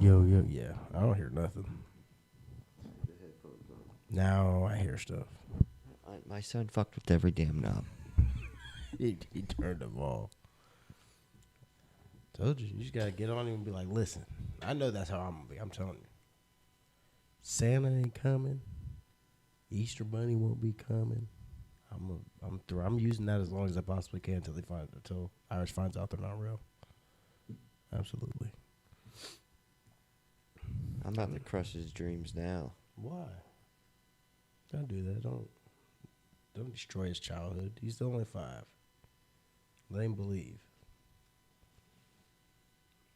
Yo, yeah. I don't hear nothing. Now I hear stuff. My son fucked with every damn knob. He turned them off. Told you. You just got to get on him and be like, listen, I know that's how I'm going to be. I'm telling you. Santa ain't coming. Easter Bunny won't be coming. I'm through. I'm using that as long as I possibly can until Irish finds out they're not real. Absolutely. I'm about to crush his dreams now. Why? Don't do that. Don't destroy his childhood. He's only 5. Let him believe.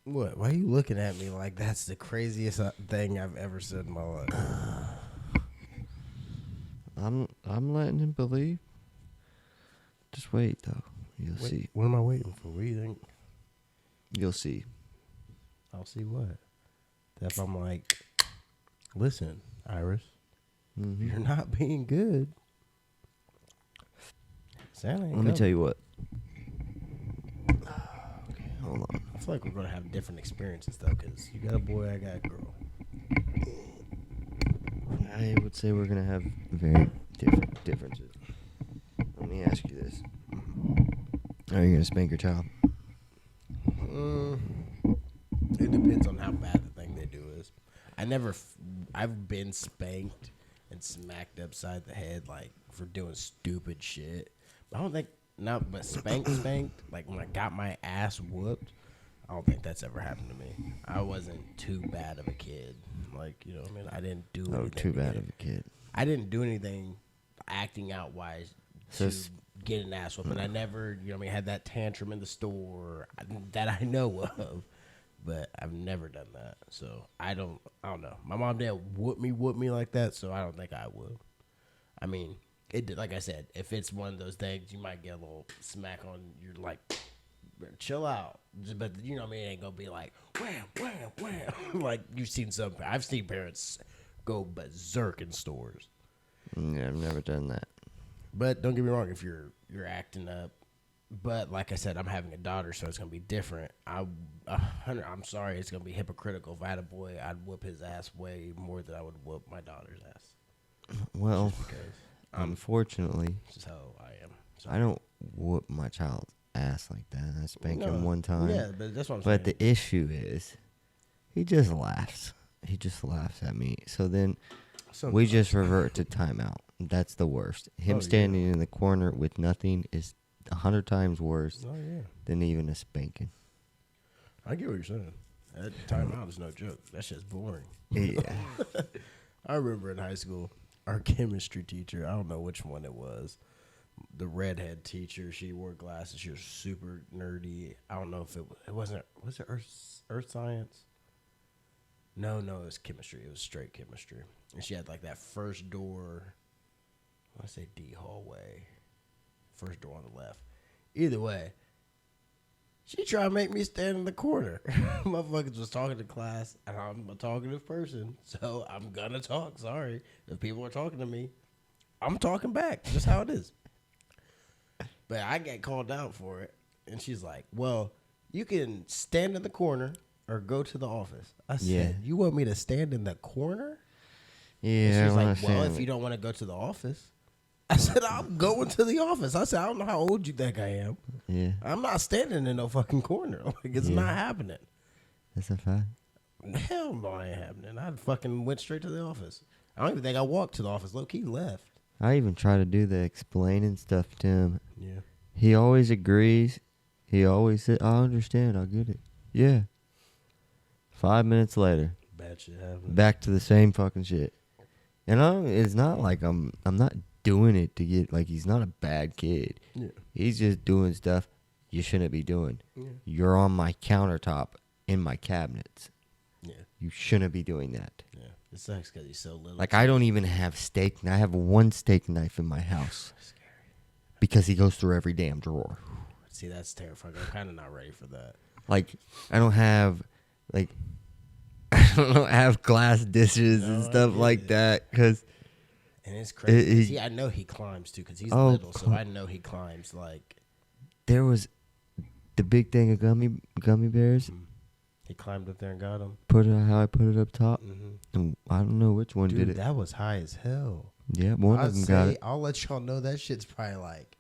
What? Why are you looking at me like that's the craziest thing I've ever said in my life? I'm letting him believe. Just wait though. You'll see. What am I waiting for? What do you think? You'll see. I'll see what? That if I'm like, listen, Iris, you're not being good. Santa ain't Let me tell you what. Okay, hold on. I feel like we're going to have different experiences, though, because you got a boy, I got a girl. I would say we're going to have very different differences. Let me ask you this. Are you going to spank your child? It depends on how bad the thing they do is. I've been spanked and smacked upside the head, like, for doing stupid shit. But I don't think, but spanked, like, when I got my ass whooped, I don't think that's ever happened to me. I wasn't too bad of a kid. Like, you know what I mean? I didn't do anything. Oh, too bad of a kid. I didn't do anything acting out wise to get an ass whooping. I never, you know what I mean, had that tantrum in the store that I know of. But I've never done that. So I don't know. My mom didn't whoop me like that, so I don't think I will. I mean, like I said, if it's one of those things, you might get a little smack on your, like, chill out. But, you know what I mean? It ain't going to be like, wham, wham, wham. Like, I've seen parents go berserk in stores. Yeah, I've never done that. But don't get me wrong, if you're acting up. But like I said, I'm having a daughter, so it's going to be different. I'm sorry, it's going to be hypocritical. If I had a boy, I'd whoop his ass way more than I would whoop my daughter's ass. Well, unfortunately, this is how I am. I don't whoop my child's ass like that. I spank him one time. Yeah, but that's what I'm saying. But the issue is, he just laughs. He just laughs at me. So then we just revert to timeout. That's the worst. Him standing in the corner with nothing is 100 times worse than even a spanking. I get what you're saying. That timeout is no joke. That shit's boring. Yeah. I remember in high school, our chemistry teacher, I don't know which one it was, the redhead teacher, she wore glasses. She was super nerdy. I don't know if was it earth science? No, it was chemistry. It was straight chemistry. And she had like that first door, I want to say D hallway. First door on the left. Either way, she tried to make me stand in the corner. Motherfuckers was talking to class, and I'm a talkative person, so I'm gonna talk. Sorry. If people are talking to me, I'm talking back. Just how it is. But I get called out for it, and she's like, well, you can stand in the corner or go to the office. I said, you want me to stand in the corner? Yeah. And she's like, well, if you don't want to go to the office. I said, I'm going to the office. I said, I don't know how old you think I am. Yeah. I'm not standing in no fucking corner. Like, it's not happening. That's a fact. Hell no, it ain't happening. I fucking went straight to the office. I don't even think I walked to the office. Low-key left. I even try to do the explaining stuff to him. Yeah. He always agrees. He always says, I understand. I get it. Yeah. 5 minutes later. Bad shit happened. Back to the same fucking shit. And it's not like I'm not doing it to get, like, he's not a bad kid. Yeah. He's just doing stuff you shouldn't be doing. Yeah. You're on my countertop in my cabinets. Yeah. You shouldn't be doing that. Yeah. It sucks because he's so little. Like, I don't even have steak. I have one steak knife in my house. Scary. Because he goes through every damn drawer. See, that's terrifying. I'm kind of not ready for that. Like, I don't have, like, I don't have glass dishes and stuff like that. Because... And it's crazy. I know he climbs, too, because he's little, so I know he climbs, like... There was the big thing of gummy bears. He climbed up there and got him. How I put it up top. Mm-hmm. And I don't know which one Dude, did it. That was high as hell. Yeah, one of them got it. I'll let y'all know that shit's probably like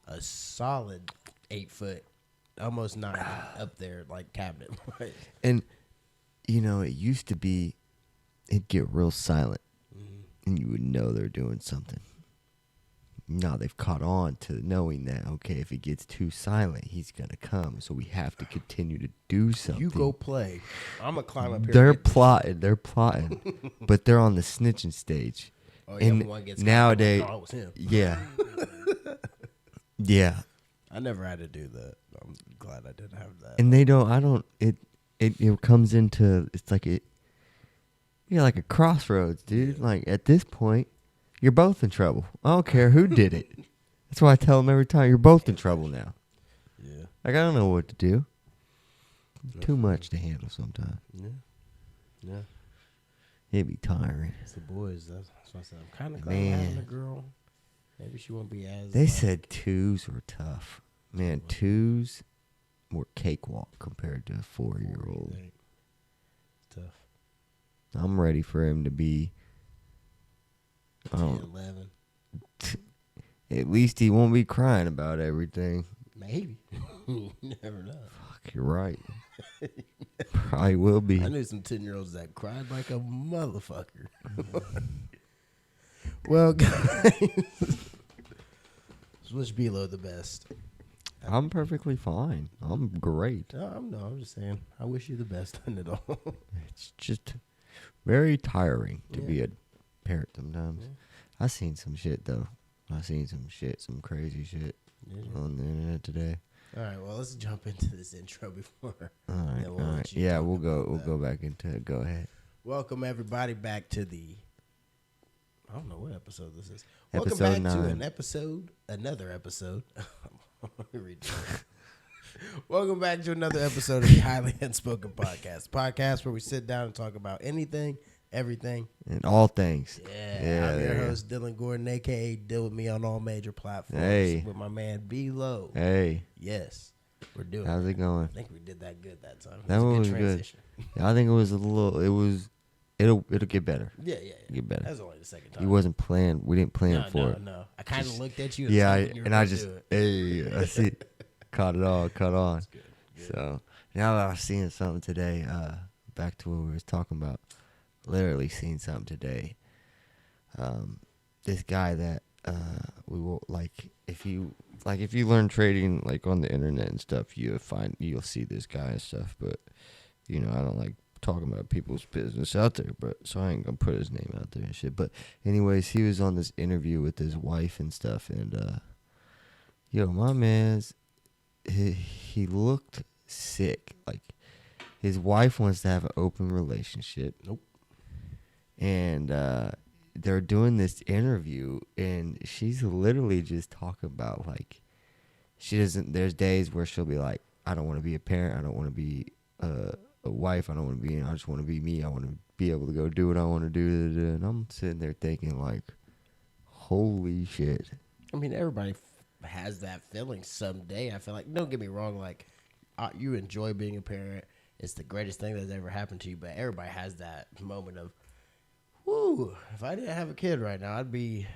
a solid 8 foot, almost 9 up there, like cabinet. And, it used to be, it'd get real silent, and you would know they're doing something. Now they've caught on to knowing that, okay, if it gets too silent, he's going to come. So we have to continue to do something. You go play. I'm going to climb up here. They're plotting, but they're on the snitching stage. Oh, yeah, and one gets nowadays, it was him. Yeah. Yeah. I never had to do that. I'm glad I didn't have that. And it comes into, it's like like a crossroads, dude. Yeah. Like at this point, you're both in trouble. I don't care who did it. That's why I tell them every time, you're both in trouble now. Yeah. Like, I don't know what to do. Too much to handle sometimes. Yeah. Yeah. It'd be tiring. It's the boys. That's what I said. I'm kind of glad having a girl. Maybe she won't be as... They said 2s were tough. Man, 2s were cakewalk compared to a 4-year-old. Tough. I'm ready for him to be... 10, 11. At least he won't be crying about everything. Maybe. You never know. Fuck, you're right. Probably will be. I knew some 10-year-olds that cried like a motherfucker. Well, guys. Wish Bilo the best. I'm perfectly fine. I'm great. I'm just saying. I wish you the best in it all. It's just very tiring to be a parent sometimes. Yeah. I seen some shit though. Some crazy shit on the internet today. All right, well, let's jump into this intro before. All right. Yeah, we'll go back into it. Go ahead. Welcome everybody back to the. I don't know what episode this is. Episode Welcome back 9. to another episode. Welcome back to another episode of the Highly Unspoken podcast where we sit down and talk about anything, everything, and all things. Yeah, I'm your host, Dylan Gordon, a.k.a. Deal With Me on all major platforms with my man, B-Lo. Hey. Yes, we're doing How's it going? I think we did that good that time. That one was good. Yeah, I think it was it'll get better. Yeah. Get better. That was only the second time. He wasn't planned. We didn't plan for it. No. I kind of looked at you. I see. Caught on. That's good. So now that I've seen something today, back to what we was talking about, literally seen something today. This guy that we will if you learn trading like on the internet and stuff, you'll see this guy and stuff. But I don't like talking about people's business out there, but so I ain't gonna put his name out there and shit. But anyways, he was on this interview with his wife and stuff, and my man's he looked sick. Like his wife wants to have an open relationship. Nope. And they're doing this interview, and she's literally just talking about like she doesn't. There's days where she'll be like, I don't want to be a parent. I don't want to be a wife. I don't want to be. I just want to be me. I want to be able to go do what I want to do. And I'm sitting there thinking like, holy shit. I mean, everybody has that feeling someday. I feel like, don't get me wrong, like you enjoy being a parent. It's the greatest thing that's ever happened to you. But everybody has that moment of, whoo, if I didn't have a kid right now, I'd be.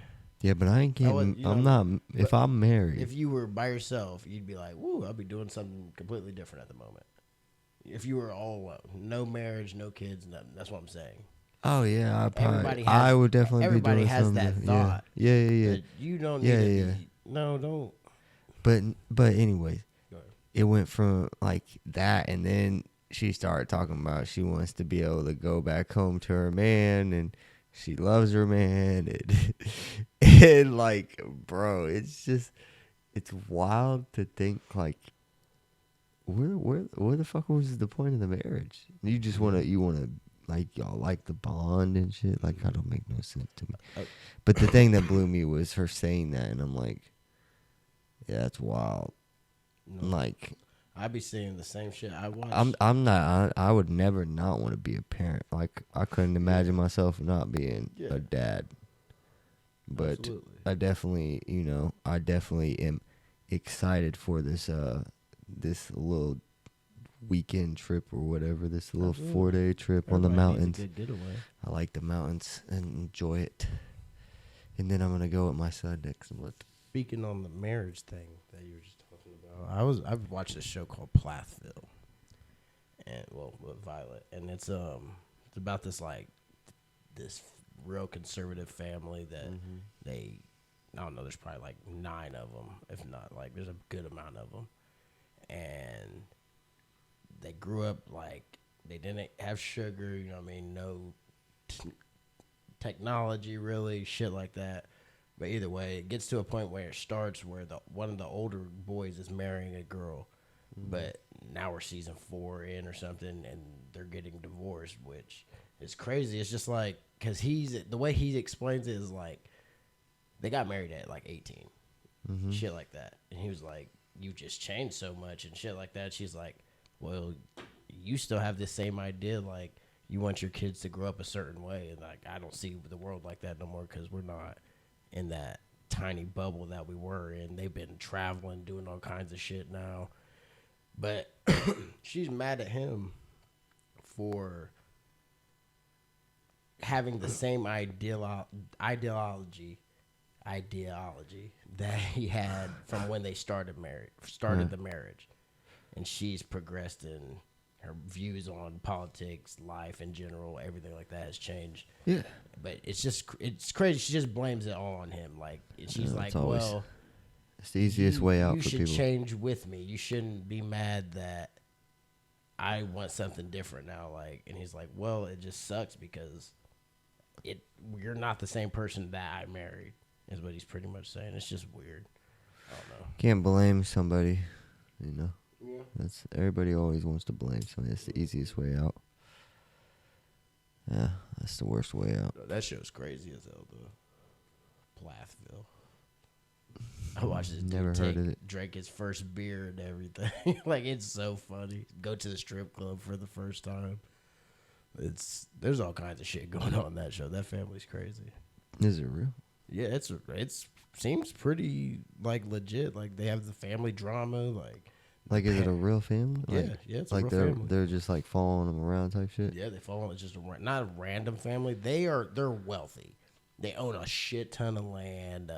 Yeah, but I ain't getting. I'm not. If I'm married. If you were by yourself, you'd be like, woo, I'd be doing something completely different at the moment. If you were all alone, no marriage, no kids, nothing. That's what I'm saying. Oh yeah, I would definitely be doing something. Everybody has that thought. Yeah. You don't need to be. No, don't. But anyways, it went from like that, and then she started talking about she wants to be able to go back home to her man, and she loves her man, and like, bro, it's wild to think like, where the fuck was the point of the marriage? You just wanna like y'all like the bond and shit. Like that don't make no sense to me. But the thing that blew me was her saying that, and I'm like, yeah, that's wild. No. Like, I be seeing the same shit. I'm not. I would never not want to be a parent. Like I couldn't imagine myself not being a dad. But absolutely. I definitely am excited for this this little weekend trip or whatever. This little Absolutely. 4-day trip on the mountains. Needs a good getaway. I like the mountains and enjoy it. And then I'm gonna go with my son next month. Speaking on the marriage thing that you were just talking about, I've watched a show called Plathville, and with Violet, and it's about this real conservative family that they, I don't know, there's probably like 9 of them, if not, like, there's a good amount of them, and they grew up like they didn't have sugar, you know what I mean, no technology really, shit like that. But either way, it gets to a point where it starts where one of the older boys is marrying a girl, but now we're season 4 in or something, and they're getting divorced, which is crazy. It's just like, because the way he explains it is like, they got married at like 18, shit like that. And he was like, you just changed so much and shit like that. She's like, well, you still have the same idea, like, you want your kids to grow up a certain way, and like, I don't see the world like that no more, because we're not in that tiny bubble that we were in. They've been traveling, doing all kinds of shit now. But she's mad at him for having the same ideology that he had from when they started the marriage. And she's progressed in her views on politics, life in general, everything like that has changed. Yeah. But it's crazy. She just blames it all on him. Like, she's like, well, it's the easiest way out for people. You should change with me. You shouldn't be mad that I want something different now. Like, and he's like, well, it just sucks because you're not the same person that I married, is what he's pretty much saying. It's just weird. I don't know. Can't blame somebody, you know. Yeah. Everybody always wants to blame somebody. That's the easiest way out. Yeah, that's the worst way out. That show's crazy as hell, though. Plathville. I watched this Never heard of it. Drink his first beer and everything. Like, it's so funny. Go to the strip club for the first time. There's all kinds of shit going on in that show. That family's crazy. Is it real? Yeah, it's seems pretty like legit. Like, they have the family drama. Like, is it a real family? Yeah, it's like a real family. They're just like following them around type shit. Yeah, they follow. It's just not a random family. They're wealthy. They own a shit ton of land.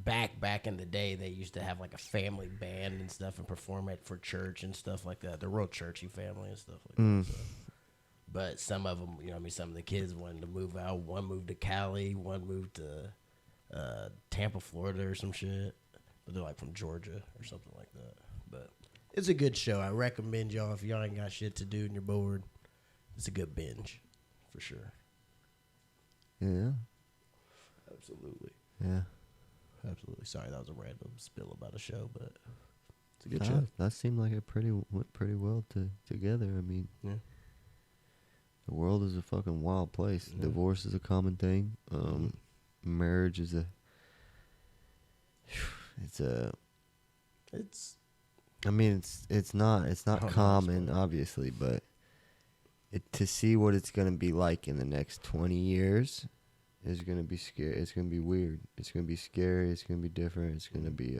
Back in the day, they used to have like a family band and stuff and perform it for church and stuff like that. They're real churchy family and stuff like that. So. But some of them, you know what I mean, some of the kids wanted to move out. One moved to Cali. One moved to Tampa, Florida or some shit. But they're like from Georgia or something like that. But it's a good show. I recommend y'all, if y'all ain't got shit to do and you're bored, it's a good binge for sure. Yeah. Absolutely. Yeah. Absolutely. Sorry, that was a random spill about a show, but it's a good show. That seemed like it went pretty well together. I mean, yeah. The world is a fucking wild place. Yeah. Divorce is a common thing. Marriage is it's not common, obviously, but to see what it's gonna be like in the next 20 years is gonna be scary. It's gonna be weird. It's gonna be scary. It's gonna be different. It's gonna be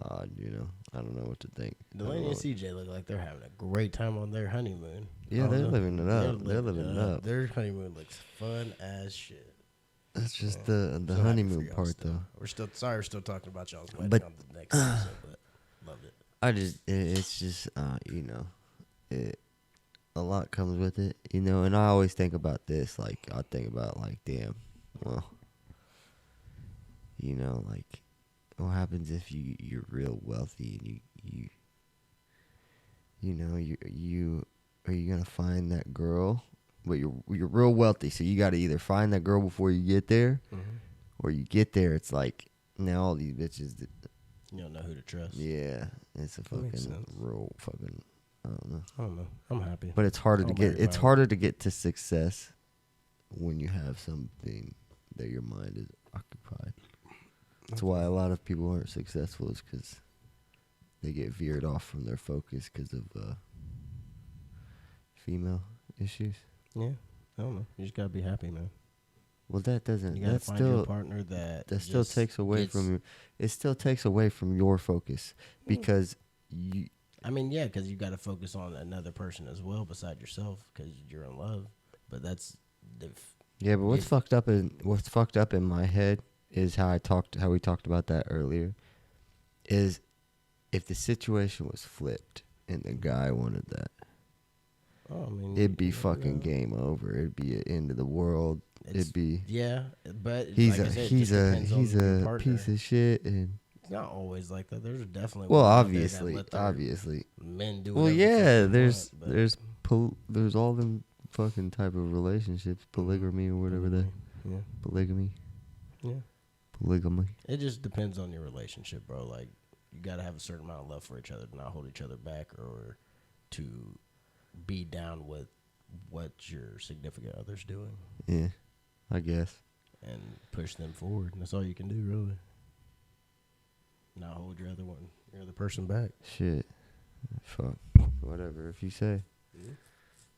odd. You know, I don't know what to think. Delaney and CJ look like they're having a great time on their honeymoon. Yeah, they're living it up. They're living it up. Their honeymoon looks fun as shit. That's just the honeymoon part, though. We're still talking about y'all's wedding on the next episode, but loved it. It's just you know, a lot comes with it, you know, and I always think about this, like, I think about, like, damn, well, you know, like, what happens if you're real wealthy and you know, are you gonna find that girl? But you're real wealthy, so you gotta either find that girl before you get there, or you get there, it's like, now all these bitches that you don't know who to trust. Yeah, it's a fucking real fucking, I don't know. I'm happy. But it's harder to get. It's harder to get to success when you have something that your mind is occupied. That's why a lot of people aren't successful, is because they get veered off from their focus because of female issues. Yeah, I don't know. You just gotta be happy, man. Well, that doesn't. You gotta find your partner that still takes away from you. It still takes away from your focus, because you. I mean, yeah, because you got to focus on another person as well beside yourself because you're in love. But that's yeah. But what's fucked up in my head is how we talked about that earlier. Is if the situation was flipped and the guy wanted that, I mean, it'd be fucking game over. It'd be an end of the world. It'd be but he's like a I said, he's it a just he's depends on a your piece of shit and. It's not always like that. There's definitely Well, women out there that obviously. men do. Well, Whatever yeah. the fuck they There's want, there's all them fucking type of relationships, polygamy or whatever that. Yeah. Polygamy. Yeah. Polygamy. It just depends on your relationship, bro. Like you gotta have a certain amount of love for each other to not hold each other back or to be down with what your significant other's doing. Yeah, I guess. And push them forward. And that's all you can do, really. Not hold your other person back. Shit. Fuck. Whatever, if you say. Yeah.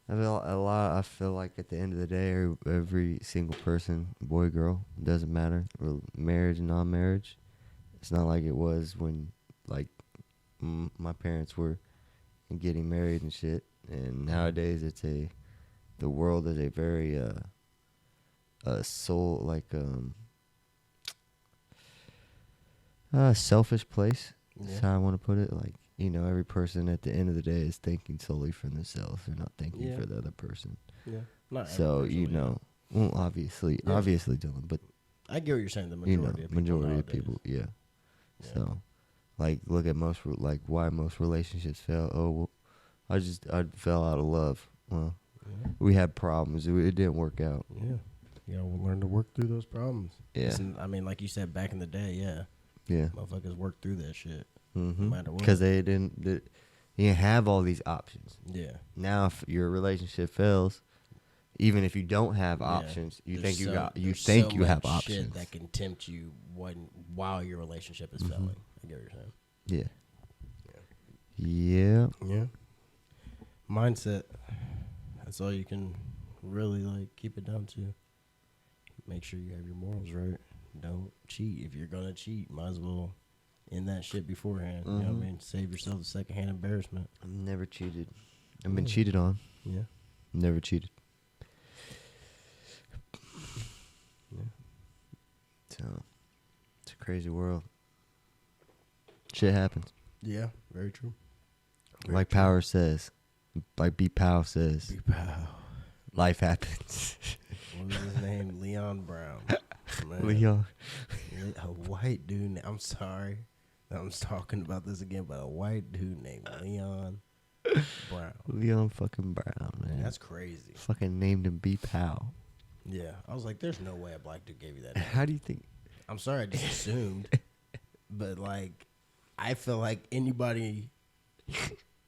I feel like at the end of the day, every single person, boy, girl, doesn't matter. Marriage and non-marriage. It's not like it was when, like, my parents were getting married and shit. And nowadays, the world is a very, soul, like, selfish place. Yeah. That's how I want to put it. Like, every person at the end of the day is thinking solely for themselves. They're not thinking for the other person. Yeah. Not so, well, obviously, Dylan, but I get what you're saying. The majority of people. Yeah. So, like, look at why most relationships fail. Oh, well, I fell out of love. Well, we had problems. It didn't work out. Yeah. We'll learn to work through those problems. Yeah. I mean, like you said, back in the day, yeah. Yeah. Motherfuckers worked through that shit. Mm-hmm. No matter what. Because they didn't have all these options. Yeah. Now, if your relationship fails, even if you don't have options, you think you have options. Shit that can tempt you while your relationship is failing. I get what you're saying. Yeah. Yeah. Mindset. That's all you can really keep it down to. Make sure you have your morals right. Don't cheat. If you're gonna cheat, might as well end that shit beforehand. You know what I mean? Save yourself the secondhand embarrassment. I've never cheated. I've been cheated on. Yeah. Never cheated. Yeah. So it's a crazy world. Shit happens. Yeah, very true. Like Power says. Like B Pow says. B Pow. Life happens. What was his name? Leon Brown. Man. Leon. A white dude. I'm sorry. I'm talking about this again, but a white dude named Leon Brown. Leon fucking Brown, man. That's crazy. Fucking named him B Pow. Yeah. I was like, there's no way a black dude gave you that name. How do you think? I'm sorry, I just assumed. But, I feel like anybody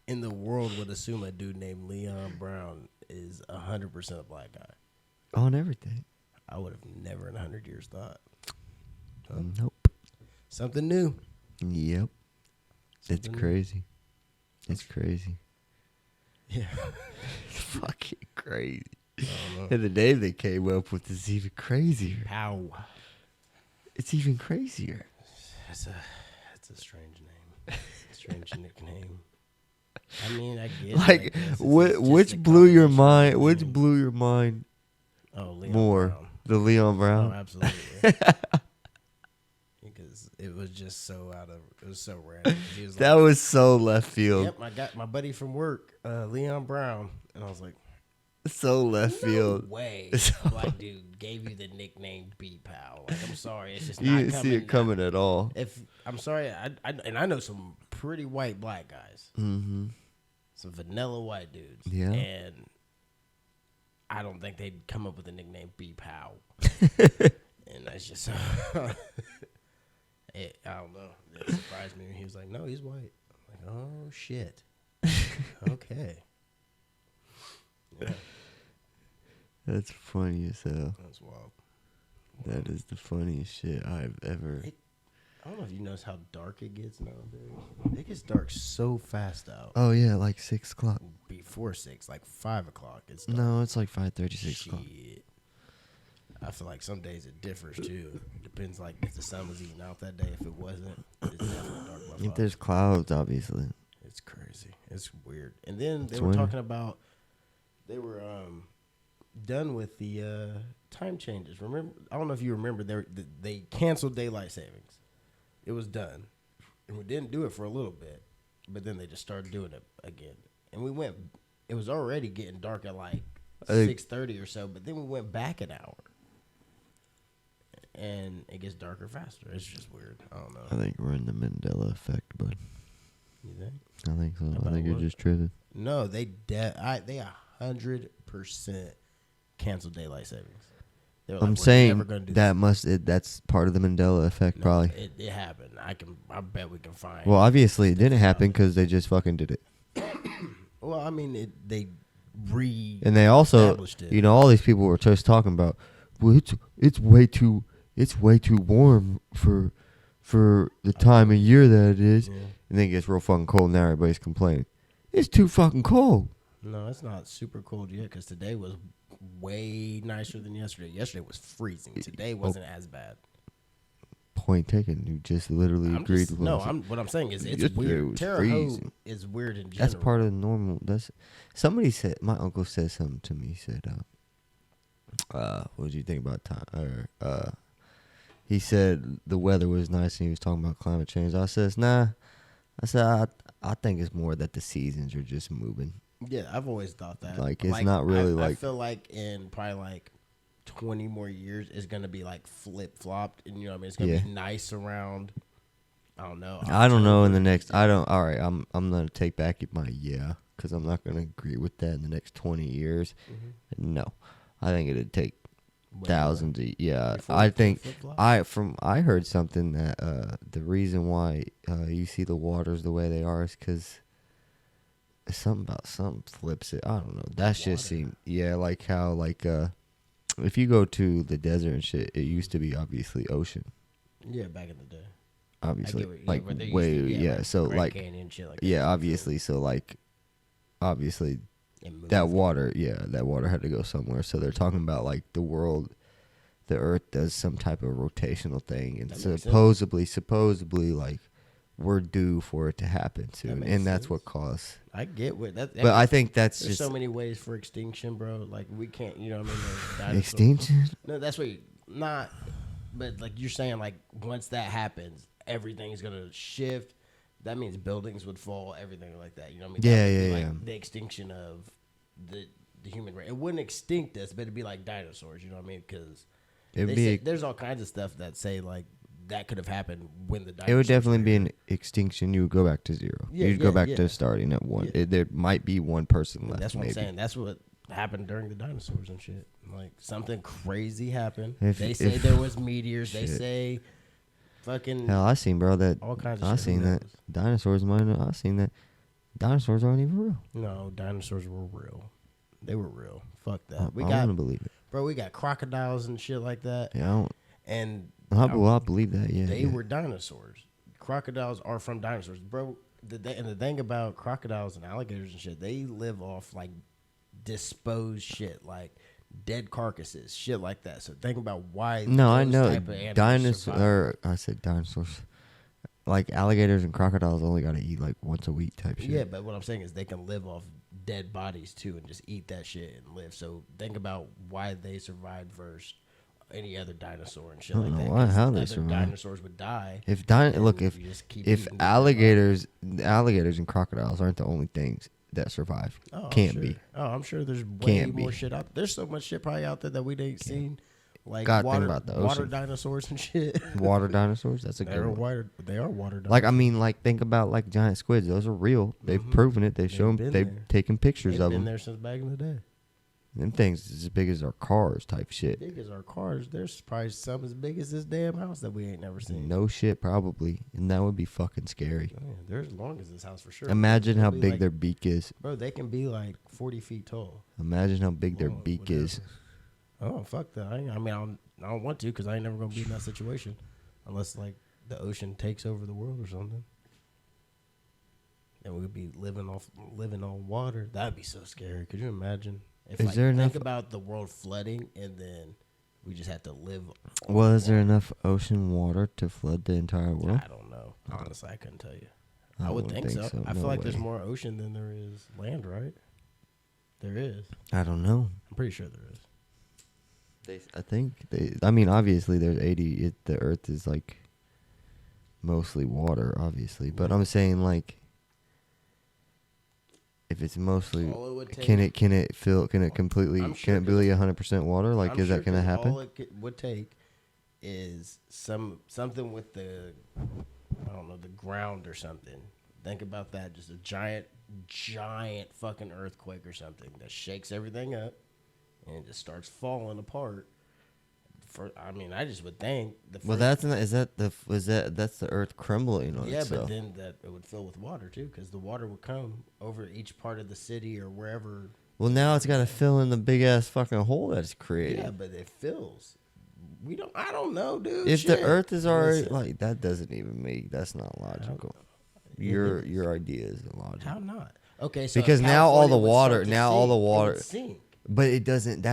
in the world would assume a dude named Leon Brown is 100% a black guy. On everything. I would have never in 100 years thought. Nope. Something new. Yep. It's crazy. It's crazy. Yeah. It's fucking crazy. And the name they came up with is even crazier. Pow. It's even crazier. It's a strange name. Strange nickname. I mean, I get it. Which blew your mind? Which blew your mind? Oh, Leon more Brown. The Leon Brown. Oh, absolutely. Because it was just so it was so random. That was so left field. Yep, I got my buddy from work, Leon Brown, and I was like, so left field. No way, black dude gave you the nickname B Pow. I'm sorry, it's just not you didn't see it coming at all. I'm sorry, I know some pretty white black guys. Mm-hmm. Some vanilla white dudes. Yeah. And I don't think they'd come up with the nickname B Pow. And that's just I don't know. It surprised me. He was like, no, he's white. I'm like, oh shit. Okay. Yeah. That's funny as hell. That's wild. That is the funniest shit I've ever. I don't know if you notice how dark it gets nowadays. It gets dark so fast out. Oh yeah, like 6 o'clock. Before 6, like 5 o'clock. It's dark. No, it's like 5:30, 6 o'clock. I feel like some days it differs too. Depends if the sun was eating out that day. If it wasn't, it's definitely dark by 5. If there's clouds, obviously. It's crazy. It's weird. And then they It's were winter. talking about they were done with the time changes. Remember? I don't know if you remember. They canceled daylight savings. It was done, and we didn't do it for a little bit, but then they just started doing it again. And we went. It was already getting dark at like 6:30 or so, but then we went back an hour, and it gets darker faster. It's just weird. I don't know. I think we're in the Mandela effect, bud. You think? I think so. About I think what? you're just tripping. No, they 100% canceled daylight savings. They were like, I'm "We're saying never gonna do that's part of the Mandela effect, this." probably. It happened. I bet we can find. Well, obviously it didn't happen because they just fucking did it. Well, I mean, they And they also, established it. all these people were just talking about, well, it's way too warm for the time of year that it is. Yeah. And then it gets real fucking cold, and now everybody's complaining. It's too fucking cold. No, it's not super cold yet because today was way nicer than yesterday. Yesterday was freezing. Today wasn't as bad. Point taken. You just literally agreed with what I said. What I'm saying is it's Yesterday weird. was Terre freezing. Haute is weird in general. That's part of the normal. Somebody said, my uncle said something to me. He said, what did you think about time? He said the weather was nice and he was talking about climate change. I says, nah. I said, I think it's more that the seasons are just moving. Yeah, I've always thought that. Like, it's not really I feel like in probably like 20 more years, it's going to be like flip-flopped. And, you know what I mean? It's going to be nice around, I don't know. I don't know in the next, all right, I'm going to take back my because I'm not going to agree with that in the next 20 years. Mm-hmm. No. I think it'd take thousands of, I think, I heard something that the reason why you see the waters the way they are is because something flips it. I don't know. That shit seemed, like how, like, if you go to the desert and shit, it used to be obviously ocean. Yeah, back in the day. Obviously, like way, so like, Canyon, shit like that. Obviously, so like, obviously, that water had to go somewhere. So they're talking about like the Earth does some type of rotational thing, and supposedly, like, we're due for it to happen soon, and that's what caused. I get what that. But I think that's there's just so many ways for extinction, bro. Like we can't, you know what I mean? Extinction? No, that's what not. But like you're saying, like once that happens, everything's gonna shift. That means buildings would fall, everything like that. You know what I mean? Yeah. The extinction of the human race. It wouldn't extinct us, but it'd be like dinosaurs. You know what I mean? Because there's all kinds of stuff that say like that could have happened when the dinosaurs. It would definitely be an extinction. You would go back to zero. You'd go back to starting at one. There might be one person left. That's what maybe. I'm saying. That's what happened during the dinosaurs and shit. Like something crazy happened. They say there was meteors. They say fucking. Hell, I seen, bro, that all kinds of I shit. seen that dinosaurs I seen that dinosaurs aren't even real. No, dinosaurs were real. They were real. Fuck that. I want to believe it, bro. We got crocodiles and shit like that. Yeah, I don't. And I believe that. Yeah, they were dinosaurs. Crocodiles are from dinosaurs, bro. And the thing about crocodiles and alligators and shit, they live off like disposed shit, like dead carcasses, shit like that. So think about why. No, I know dinosaurs. I said dinosaurs. Like alligators and crocodiles only got to eat like once a week type shit. Yeah, but what I'm saying is they can live off dead bodies too and just eat that shit and live. So think about why they survived versus any other dinosaur and shit like that. How they survive. Dinosaurs would die. If alligators and crocodiles aren't the only things that survive, can't be. Oh, I'm sure there's way more shit out. There's so much shit probably out there that we ain't seen. Like think about the water ocean. dinosaurs and shit. Water dinosaurs? That's a good one. They are water dinosaurs. Like, I mean, like, think about, like, giant squids. Those are real. They've proven it. They've taken pictures of them. They've been there since back in the day. Them things is as big as our cars type shit. Big as our cars. There's probably some as big as this damn house that we ain't never seen. No shit, probably. And that would be fucking scary. Oh, yeah, they're as long as this house for sure. Imagine how big their beak is. Bro, they can be like 40 feet tall. Imagine how big their beak is. Oh, fuck that. I don't want to because I ain't never going to be in that situation. Unless, like, the ocean takes over the world or something. And we would be living on water. That'd be so scary. Could you imagine? If, is there enough? Think about the world flooding and then we just have to live. Well, is there enough ocean water to flood the entire world? I don't know. Honestly, I couldn't tell you. I would think so. I No feel like way. there's more ocean than there is land, right? There is. I don't know. I'm pretty sure there is. I think I mean, obviously, there's 80. The Earth is like mostly water, obviously. But I'm saying, like, if it's mostly, can it completely, can it be 100% water? Like, is that gonna happen? All it would take is something with the, I don't know, the ground or something. Think about that. Just a giant fucking earthquake or something that shakes everything up and just starts falling apart. I just would think that's the Earth crumbling on itself. Yeah, but then that it would fill with water too, because the water would come over each part of the city or wherever. Well, now it's got to fill in the big ass fucking hole that's created. Yeah, but it fills. I don't know, dude. If the Earth is already like that, doesn't even make. That's not logical. Your idea is illogical. How not? Okay, so because now all the water, sink. But it doesn't.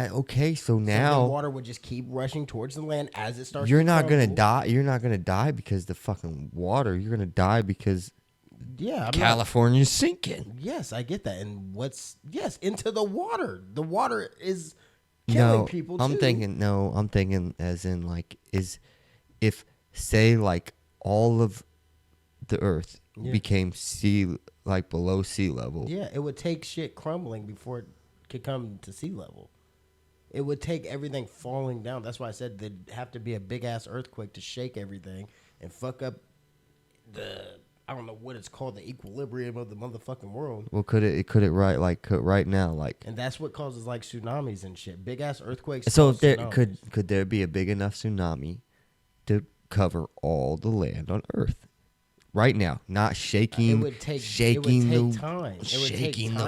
So now the water would just keep rushing towards the land as it starts. You're not gonna die. You're not gonna die because the fucking water. You're gonna die because California's sinking. Yes, I get that. And into the water. The water is killing people. I'm thinking as in like if say like all of the Earth became below sea level. Yeah, it would take shit crumbling before it could come to sea level. It would take everything falling down. That's why I said there'd have to be a big ass earthquake to shake everything and fuck up I don't know what it's called, the equilibrium of the motherfucking world. Well, could it right now and that's what causes like tsunamis and shit. Big ass earthquakes. So if there could there be a big enough tsunami to cover all the land on Earth? Right now, not shaking, shaking the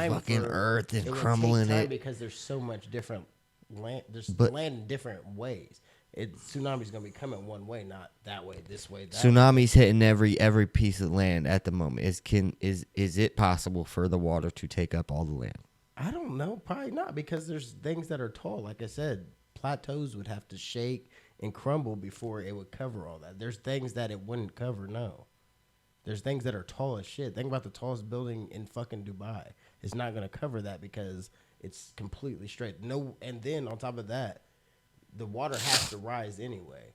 fucking Earth and crumbling it. Because there's so much different land. There's land in different ways. Tsunami's gonna be coming one way, not that way, this way, that Tsunami's hitting every piece of land at the moment. Is it possible for the water to take up all the land? I don't know. Probably not, because there's things that are tall. Like I said, plateaus would have to shake and crumble before it would cover all that. There's things that it wouldn't cover. No. There's things that are tall as shit. Think about the tallest building in fucking Dubai. It's not going to cover that because it's completely straight. No, and then on top of that, the water has to rise anyway.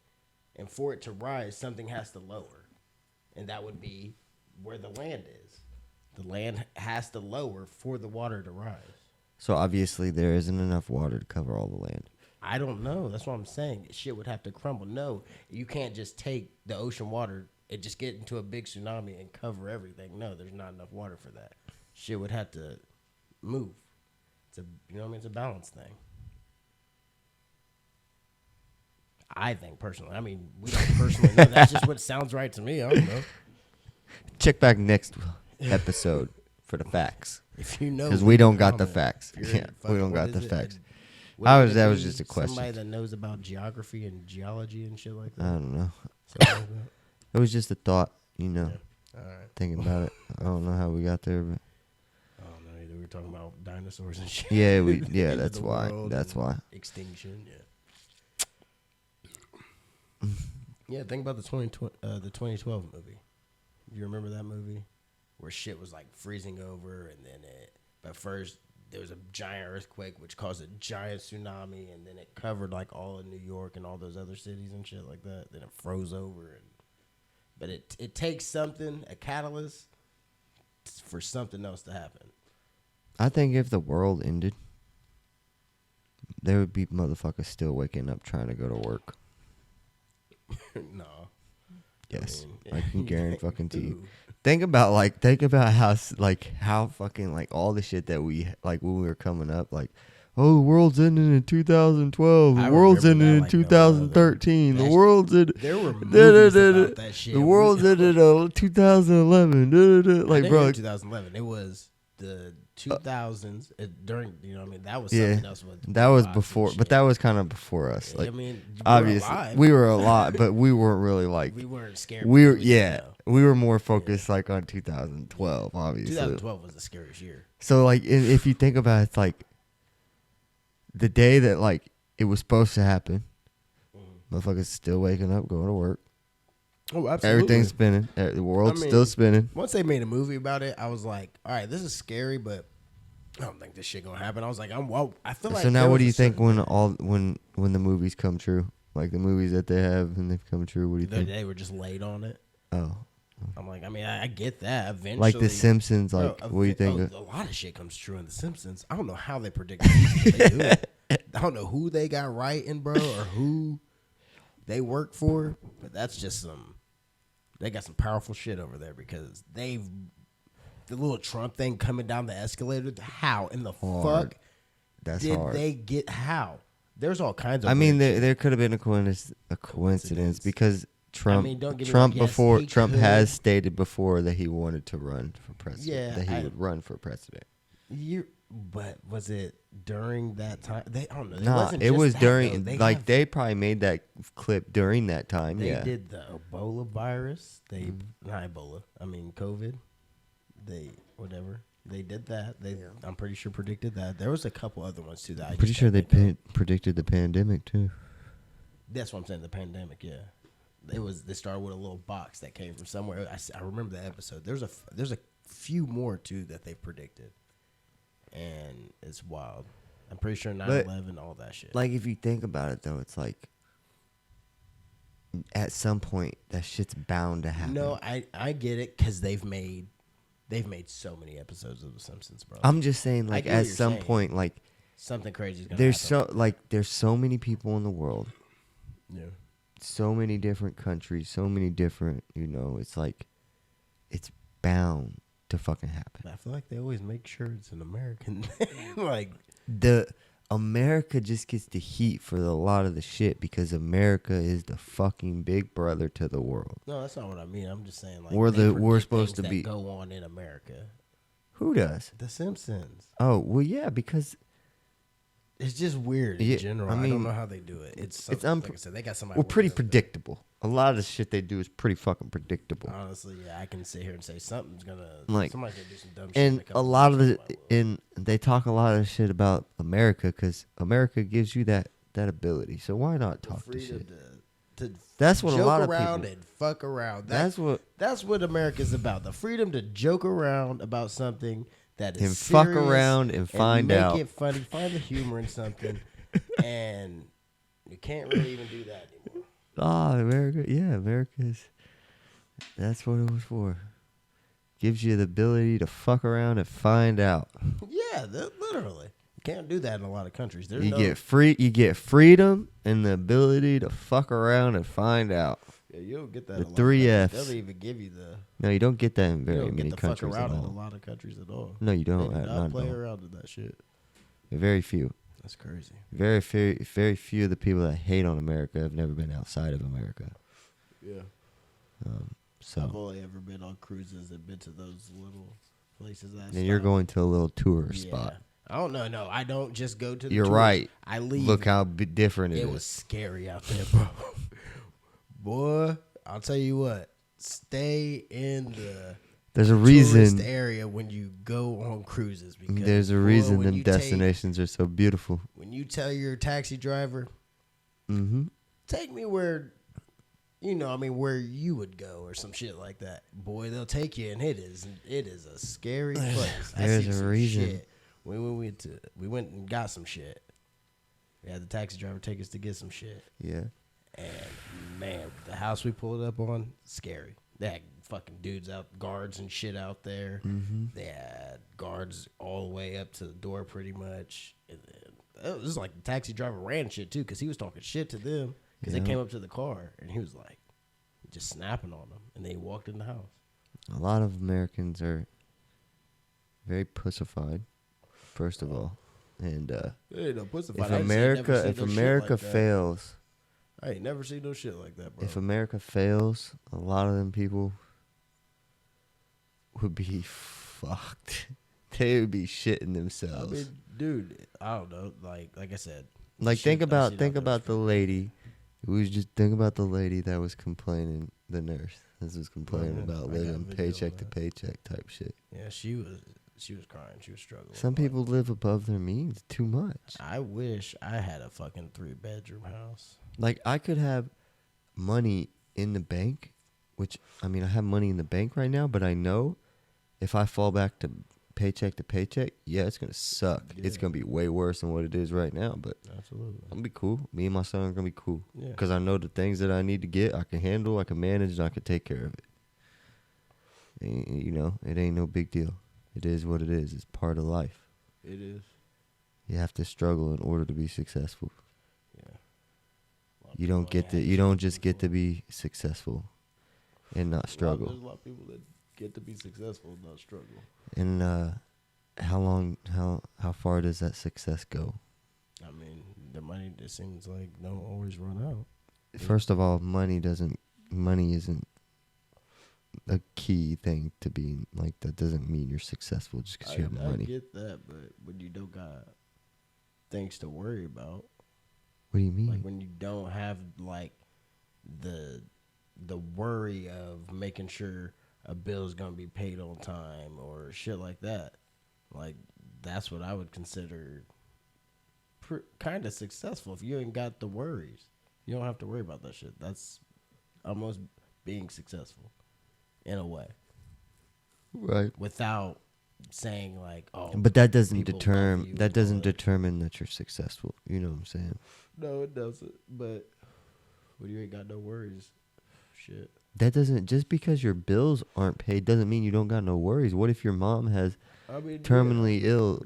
And for it to rise, something has to lower. And that would be where the land is. The land has to lower for the water to rise. So obviously there isn't enough water to cover all the land. I don't know. That's what I'm saying. Shit would have to crumble. No, you can't just take the ocean water and just get into a big tsunami and cover everything. No, there's not enough water for that. Shit would have to move. It's a balance thing. I think personally. I mean, we don't personally know. That's just what sounds right to me. I don't know. Check back next episode for the facts. If you know, because we don't got the facts. Yeah, we don't got the facts. That was just a question. Somebody that knows about geography and geology and shit like that. I don't know. It was just a thought, Yeah. All right. Thinking about it. I don't know how we got there, but I don't know either. We were talking about dinosaurs and shit. Yeah, that's why. That's why. Extinction, yeah. Yeah, think about the 2012 movie. You remember that movie? Where shit was like freezing over, and then but first there was a giant earthquake which caused a giant tsunami, and then it covered like all of New York and all those other cities and shit like that. Then it froze over, but it takes something, a catalyst, for something else to happen. I think if the world ended, there would be motherfuckers still waking up trying to go to work. No. Yes, I can guarantee fucking to you. Think about how fucking like all the shit that we like when we were coming up, like, oh, the world's ending in 2012. The world's ending in 2013. The world's ending. There were movies about that shit. The world's ending in 2011. Like, bro, 2011. It was the 2000s during. That was something else. That was before, but that was kind of before us. Like, obviously, we were alive, but we weren't really like. We weren't scared. We were more focused like on 2012. Obviously, 2012 was the scariest year. So like, if you think about it, it's like the day that like it was supposed to happen, motherfuckers still waking up, going to work. Oh, absolutely. Everything's spinning. The world's still spinning. Once they made a movie about it, I was like, all right, this is scary, but I don't think this shit gonna happen. I was like, I feel like. So now, what do you think when the movies come true, like the movies that they have and they've come true? What do you think? They were just late on it. Oh, I'm like, I mean, I get that. Eventually, like The Simpsons. Like, what do you think? A lot of shit comes true in The Simpsons. I don't know how they predict it. They do it. I don't know who they got writing, bro, or who they work for, but that's just they got some powerful shit over there because the little Trump thing coming down the escalator. How in the fuck did they get? How? There's all kinds of. I mean, there could have been a coincidence because Trump. Trump has stated before that he wanted to run for president. Yeah, that he would run for president. But was it during that time? I don't know. Nah, it was during. They probably made that clip during that time. They did the Ebola virus. Not Ebola. I mean COVID. They did that. I'm pretty sure predicted that. There was a couple other ones too. I'm pretty sure they predicted the pandemic too. That's what I'm saying. The pandemic. Yeah. They started with a little box that came from somewhere. I remember the episode. There's a few more too that they predicted. And it's wild. I'm pretty sure 9/11, all that shit. Like, if you think about it, though, it's like, at some point, that shit's bound to happen. No, I get it, because they've made so many episodes of The Simpsons, bro. I'm just saying, like, at some point, like, something crazy is going to happen. There's so many people in the world. Yeah. So many different countries, so many different, it's like, it's bound to fucking happen. I feel like they always make sure it's an American. Like America just gets the heat for a lot of the shit because America is the fucking big brother to the world. No, that's not what I mean. I'm just saying like we're supposed to be go on in America. Who does? The Simpsons. Oh well, yeah, because it's just weird in general. I don't know how they do it. It's like I said, they got somebody. Well, pretty predictable. A lot of the shit they do is pretty fucking predictable. Honestly, yeah, I can sit here and say somebody's gonna do some dumb shit. And a lot of they talk a lot of shit about America because America gives you that ability. So why not talk the shit? That's what a lot of people. Joke around and fuck around. That's what America's about. The freedom to joke around about something that is and serious fuck around and find out. Make it funny. Find the humor in something, and you can't really even do that anymore. America. Yeah, America's. That's what it was for. Gives you the ability to fuck around and find out. Yeah, literally. You can't do that in a lot of countries. You get freedom and the ability to fuck around and find out. Yeah, you don't get that. The 3 F's. They don't even give you the. No, you don't get that in very many countries. You don't get the fuck around in a lot of countries at all. No, you don't. They do not play around with that shit. Very few. That's crazy. Very few of the people that hate on America have never been outside of America. Yeah. So I've only ever been on cruises and been to those little places. And you're going to a little tourist spot. I don't know. No, I don't just go to the You're tours. right. I leave. Look how different it is. It was scary out there, bro. Boy, I'll tell you what. Stay in the There's a reason area when you go on cruises. Because there's a reason them destinations are so beautiful. When you tell your taxi driver, take me where, where you would go or some shit like that. Boy, they'll take you, and it is a scary place. There's a reason. Shit. We went and got some shit. We had the taxi driver take us to get some shit. Yeah. And man, the house we pulled up on, scary. They had fucking dudes guards and shit out there. They had guards all the way up to the door pretty much. And then, it was like the taxi driver ran shit too because he was talking shit to them because they came up to the car and he was like just snapping on them and they walked in the house. A lot of Americans are very pussified, first of all. And if America fails, I ain't never seen no shit like that, bro. If America fails, a lot of them people would be fucked. They would be shitting themselves. I mean, dude, I don't know. Like I said, like think about the lady. Think about the lady that was complaining. The nurse that was complaining about living paycheck to paycheck type shit. Yeah, she was crying. She was struggling. Some people live above their means too much. I wish I had a fucking 3-bedroom house. Like, I could have money in the bank which, I mean, I have money in the bank right now, but I know if I fall back to paycheck, yeah, it's going to suck. Yeah. It's going to be way worse than what it is right now, but absolutely, I'm going to be cool. Me and my son are going to be cool. Yeah. Because I know the things that I need to get, I can handle, I can manage, and I can take care of it. And, you know, it ain't no big deal. It is what it is. It's part of life. It is. You have to struggle in order to be successful. Yeah. You don't just get to be successful and not struggle. There's a lot of people that get to be successful and not struggle. And how far does that success go? I mean, the money just seems like don't always run out. First of all, money isn't a key thing to being like that. Doesn't mean you're successful just because you have money. I get that, but when you don't got things to worry about. What do you mean? Like when you don't have like the worry of making sure a bill's gonna be paid on time or shit like that. Like that's what I would consider kind of successful. If you ain't got the worries, you don't have to worry about that shit. That's almost being successful in a way, right? Without saying like, oh, but that doesn't determine that you're successful. You know what I'm saying? No, it doesn't. But when you ain't got no worries, shit. That doesn't, just because your bills aren't paid doesn't mean you don't got no worries. What if your mom has terminally ill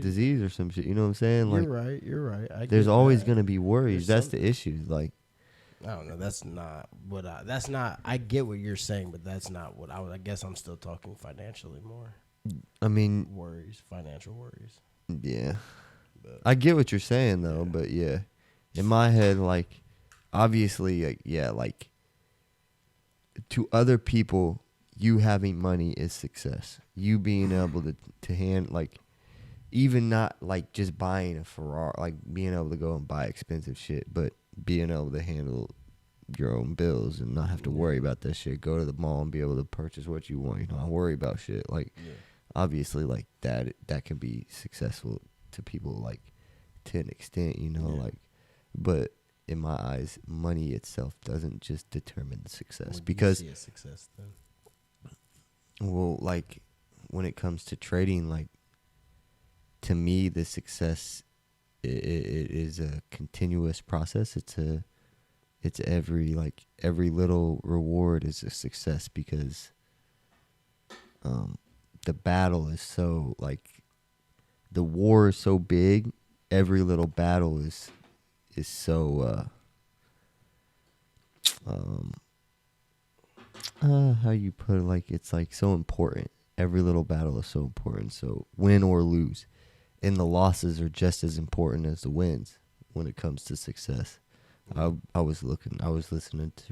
disease or some shit? You know what I'm saying? You're right. You're right. There's always going to be worries. That's the issue. Like, I don't know. That's not what I get what you're saying, but that's not what I guess I'm still talking financially more. I mean, financial worries. Yeah. But I get what you're saying though, but yeah. In my head, like, obviously, like, to other people, you having money is success. You being able to hand, like, even not, like, just buying a Ferrari, like, being able to go and buy expensive shit, but being able to handle your own bills and not have to worry about that shit. Go to the mall and be able to purchase what you want. You know, not worry about shit. Like, obviously, like, that can be successful to people, like, to an extent, you know, like, but in my eyes, money itself doesn't just determine the success. Because, you see as success then? Well, like, when it comes to trading, like, to me, the success it is a continuous process. It's every little reward is a success because the battle is so, like, the war is so big. Every little battle is so how you put it, like, it's like so important. Every little battle is so important. So win or lose, and the losses are just as important as the wins when it comes to success. I was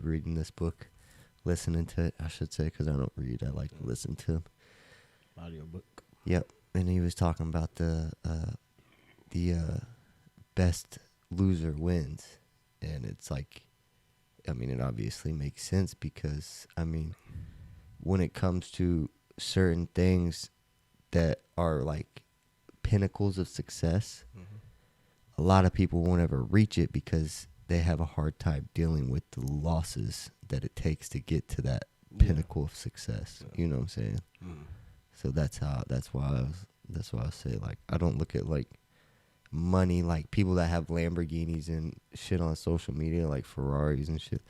reading this book, listening to it, I should say, because I don't read. I like to listen to him. Audiobook. Yep, and he was talking about the best loser wins, and it's like, I mean, it obviously makes sense because, I mean, when it comes to certain things that are like pinnacles of success, a lot of people won't ever reach it because they have a hard time dealing with the losses that it takes to get to that pinnacle of success. You know what I'm saying? So that's why I say, like, I don't look at, like, money, like, people that have Lamborghinis and shit on social media, like Ferraris and shit.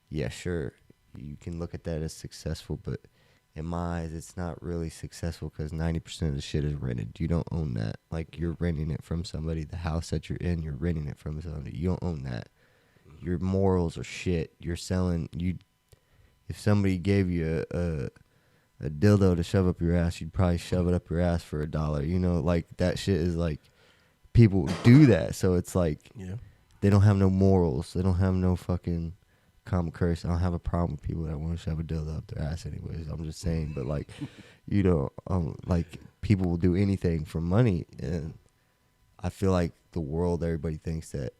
Yeah, sure, you can look at that as successful, but in my eyes, it's not really successful because 90% of the shit is rented. You don't own that. Like, you're renting it from somebody. The house that you're in, you're renting it from somebody. You don't own that. Your morals are shit. You're selling. If somebody gave you a dildo to shove up your ass, you'd probably shove it up your ass for $1. You know, like, that shit is like, people do that. So it's like, they don't have no morals. They don't have no fucking common courtesy. I don't have a problem with people that want to shove a dildo up their ass anyways. I'm just saying, but, like, you know, like, people will do anything for money, and I feel like the world, everybody thinks that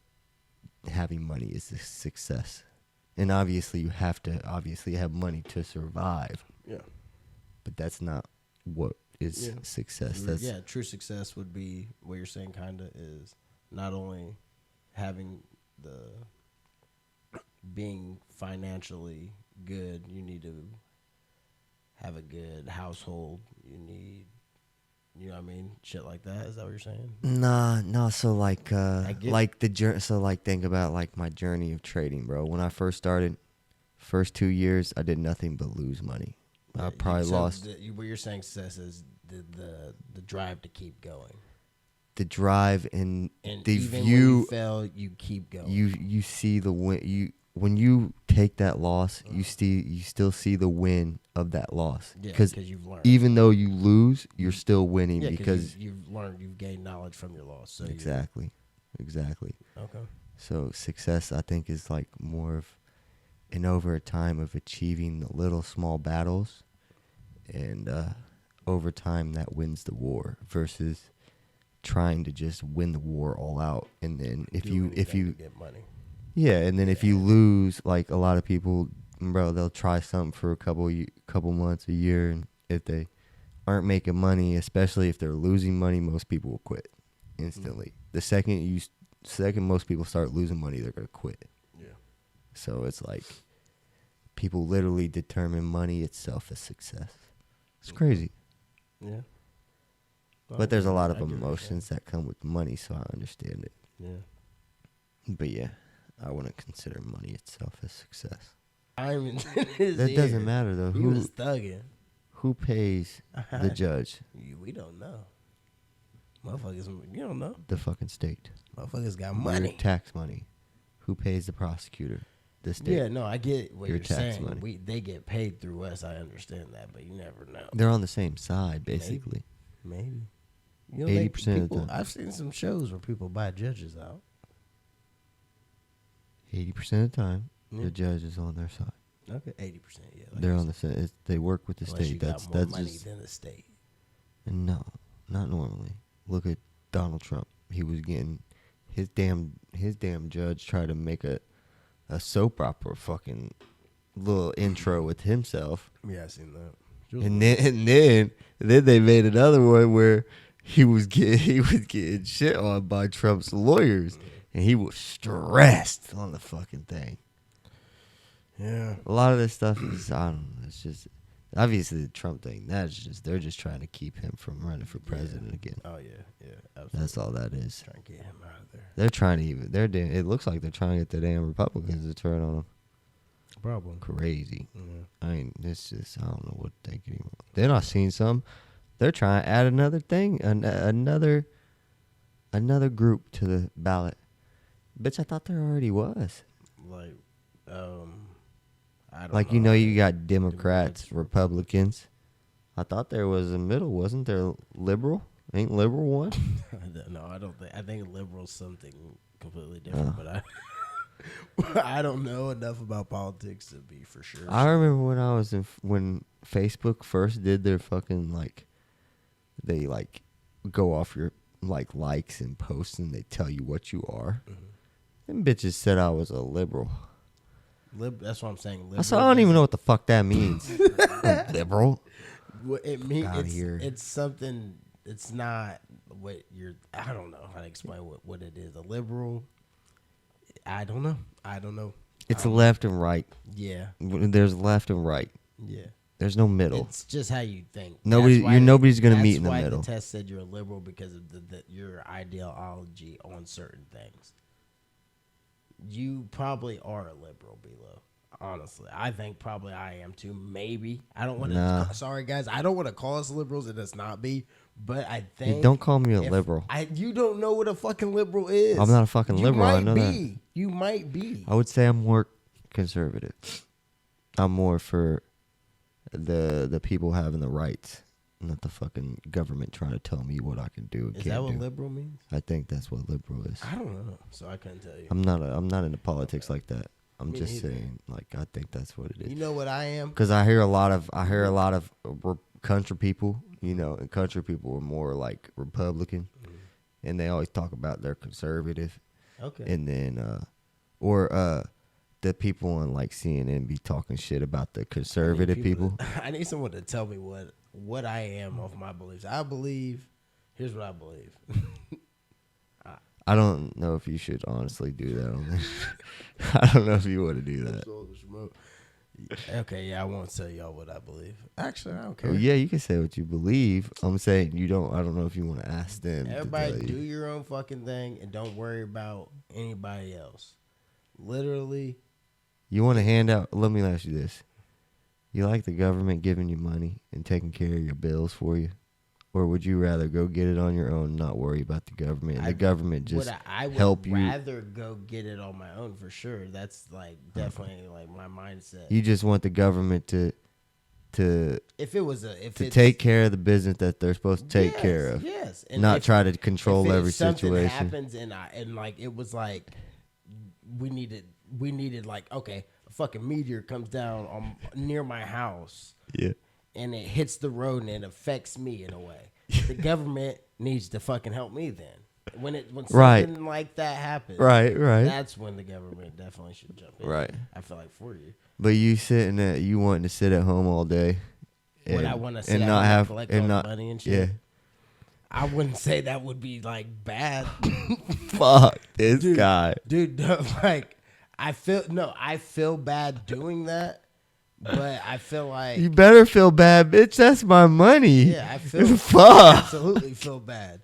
having money is a success. And obviously you have to have money to survive. Yeah. But that's not what is success. True success would be what you're saying, kind of, is not only having being financially good. You need to have a good household. You need, you know what I mean? Shit like that. Is that what you're saying? Nah, no. So like, get- like the journey. So like, think about like my journey of trading, bro. When I first started, first 2 years, I did nothing but lose money. I probably lost. What you're saying, success is the drive to keep going. The drive and the even view. When you fail, you keep going. You see the win. When you take that loss, you still see the win of that loss. Yeah, because you've learned. Even though you lose, you're still winning because you've learned, you've gained knowledge from your loss. So exactly. Okay. So success, I think, is like more of an over a time of achieving the little small battles, and over time that wins the war versus trying to just win the war all out. And then if you get money. Yeah, and then if you lose, like a lot of people, bro, they'll try something for a couple months, a year, and if they aren't making money, especially if they're losing money, most people will quit instantly. The second most people start losing money, they're gonna quit. Yeah. So it's like people literally determine money itself as success. It's crazy. Yeah. But there's a lot of emotions that come with money, so I understand it. Yeah. But yeah. I wouldn't consider money itself as success. That doesn't matter though. He was thugging. Who pays the judge? We don't know. Motherfuckers, you don't know. The fucking state. Motherfuckers got money. Your tax money. Who pays the prosecutor? The state. Yeah, no, I get what you're tax saying. Money. They get paid through us. I understand that, but you never know. They're on the same side, basically. Maybe. 80% of the time. I've seen some shows where people buy judges out. 80% of the time, the judge is on their side. Okay, 80%. Yeah, like they're on the side. They work with the unless state. You that's got more that's money just, than the state. No, not normally. Look at Donald Trump. He was getting his damn judge tried to make a soap opera fucking little intro with himself. Yeah, I seen that. And then they made another one where he was getting shit on by Trump's lawyers, and he was stressed on the fucking thing. Yeah, a lot of this stuff is, I don't know, it's just obviously the Trump thing. They're just trying to keep him from running for president again. Oh yeah, absolutely. That's all that is. Trying to get him out of there. They're trying to it looks like they're trying to get the damn Republicans to turn on him. Problem. Crazy. Yeah. I mean, it's just, I don't know what they can even. Then I seen some. They're trying to add another thing, another group to the ballot. Bitch, I thought there already was. Like, I don't like, know. you got Democrats, Republicans. I thought there was a middle. Wasn't there liberal? Ain't liberal one? No, I don't think. I think liberal's something completely different, but I don't know enough about politics to be for sure. I remember when I was when Facebook first did their fucking, like, they like go off your likes and posts and they tell you what you are. Them bitches said I was a liberal. That's what I'm saying. Liberal. I don't even know what the fuck that means. Liberal. Well, it means here. It's something. It's not what you're. I don't know how to explain what it is. A liberal. I don't know. It's left and right. Yeah. There's left and right. Yeah. There's no middle. It's just how you think. Nobody's gonna meet in the middle. The test said you're a liberal because of your ideology on certain things. You probably are a liberal, B-Lo. Honestly, I think probably I am too. Maybe I don't want to. Sorry, guys, I don't want to call us liberals and it's not be. But I think don't call me a liberal. You don't know what a fucking liberal is. I'm not a fucking liberal. I know that. You might be. I would say I'm more conservative. I'm more for the people having the rights, not the fucking government trying to tell me what I can do and can't do. Is that what liberal means? I think that's what liberal is. I don't know, so I couldn't tell you. I'm not into politics like that. I'm just saying, like, I think that's what it is. You know what I am? Because I hear a lot of country people, and country people are more like Republican, and they always talk about they're conservative. Okay. And then, the people on like CNN be talking shit about the conservative people. I need someone to tell me what I am of my beliefs. Here's what I believe. I don't know if you should honestly do that on this. I don't know if you want to do that. Okay, yeah, I won't tell y'all what I believe. Actually, I don't care. Oh, yeah, you can say what you believe. I'm saying you don't. I don't know if you want to ask them. Everybody do your own fucking thing and don't worry about anybody else. Literally. You want to hand out? Let me ask you this: you like the government giving you money and taking care of your bills for you, or would you rather go get it on your own, and not worry about the government, and the government just help you? I would rather go get it on my own for sure. That's like definitely like my mindset. You just want the government to take care of the business that they're supposed to take care of. Yes, and not try to control every situation. Happens and like it was like we needed like, okay, a fucking meteor comes down near my house. Yeah. And it hits the road and it affects me in a way. The government needs to fucking help me then. When something like that happens, right, that's when the government definitely should jump in. Right. I feel like for you. But you wanting to sit at home all day, I want to sit at home and collect all the money and shit. Yeah. I wouldn't say that would be like bad. Fuck this guy, dude. Like I feel bad doing that, but I feel like you better feel bad, bitch. That's my money. Yeah, I feel fuck. Absolutely feel bad.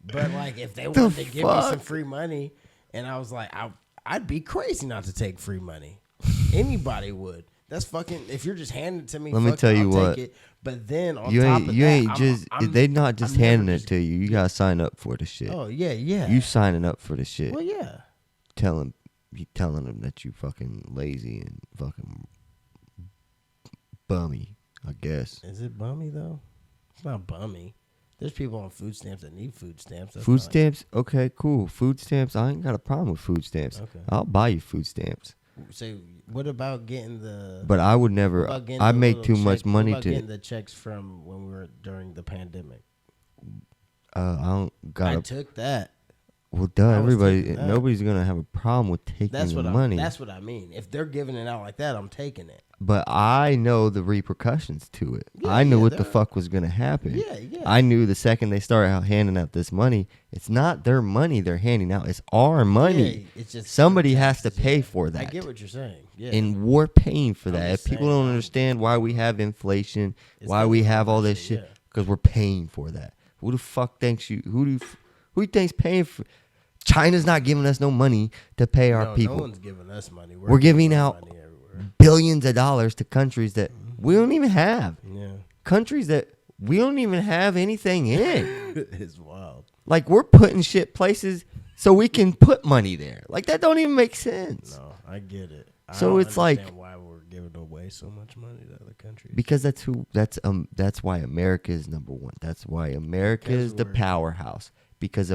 But like if they wanted to give me some free money, and I was like, I'd be crazy not to take free money. Anybody would. That's fucking. If you're just handing it to me, let me tell you what. Take it. But then on top of that, they're not just handing it to you. You gotta sign up for the shit. Oh yeah. You signing up for the shit. Well, yeah. Telling them that you fucking lazy and fucking bummy. I guess. Is it bummy though? It's not bummy. There's people on food stamps that need food stamps. Food stamps? Okay, cool. Food stamps. I ain't got a problem with food stamps. Okay. I'll buy you food stamps. So what about getting the? But I would never. I make too much money to getting the checks from when we were during the pandemic. I took that. Well, nobody's gonna have a problem with taking the money. That's what I mean. If they're giving it out like that, I'm taking it. But I know the repercussions to it. Yeah, I knew what the fuck was gonna happen. Yeah. I knew the second they started handing out this money, it's not their money they're handing out. It's our money. Yeah, it's just somebody has to pay for that. I get what you're saying. Yeah. And we're paying for that. If people don't understand why we have inflation, why we have all this shit, because we're paying for that. Who the fuck thinks you? Who do you think's paying for? China's not giving us no money to pay our people. No one's giving us money. We're giving out billions of dollars to countries that we don't even have. Yeah. Countries that we don't even have anything in. It's wild. Like we're putting shit places so we can put money there. Like that don't even make sense. No, I get it. So it's like why we're giving away so much money to other countries. Because that's why America is number one. That's why America is the powerhouse. Because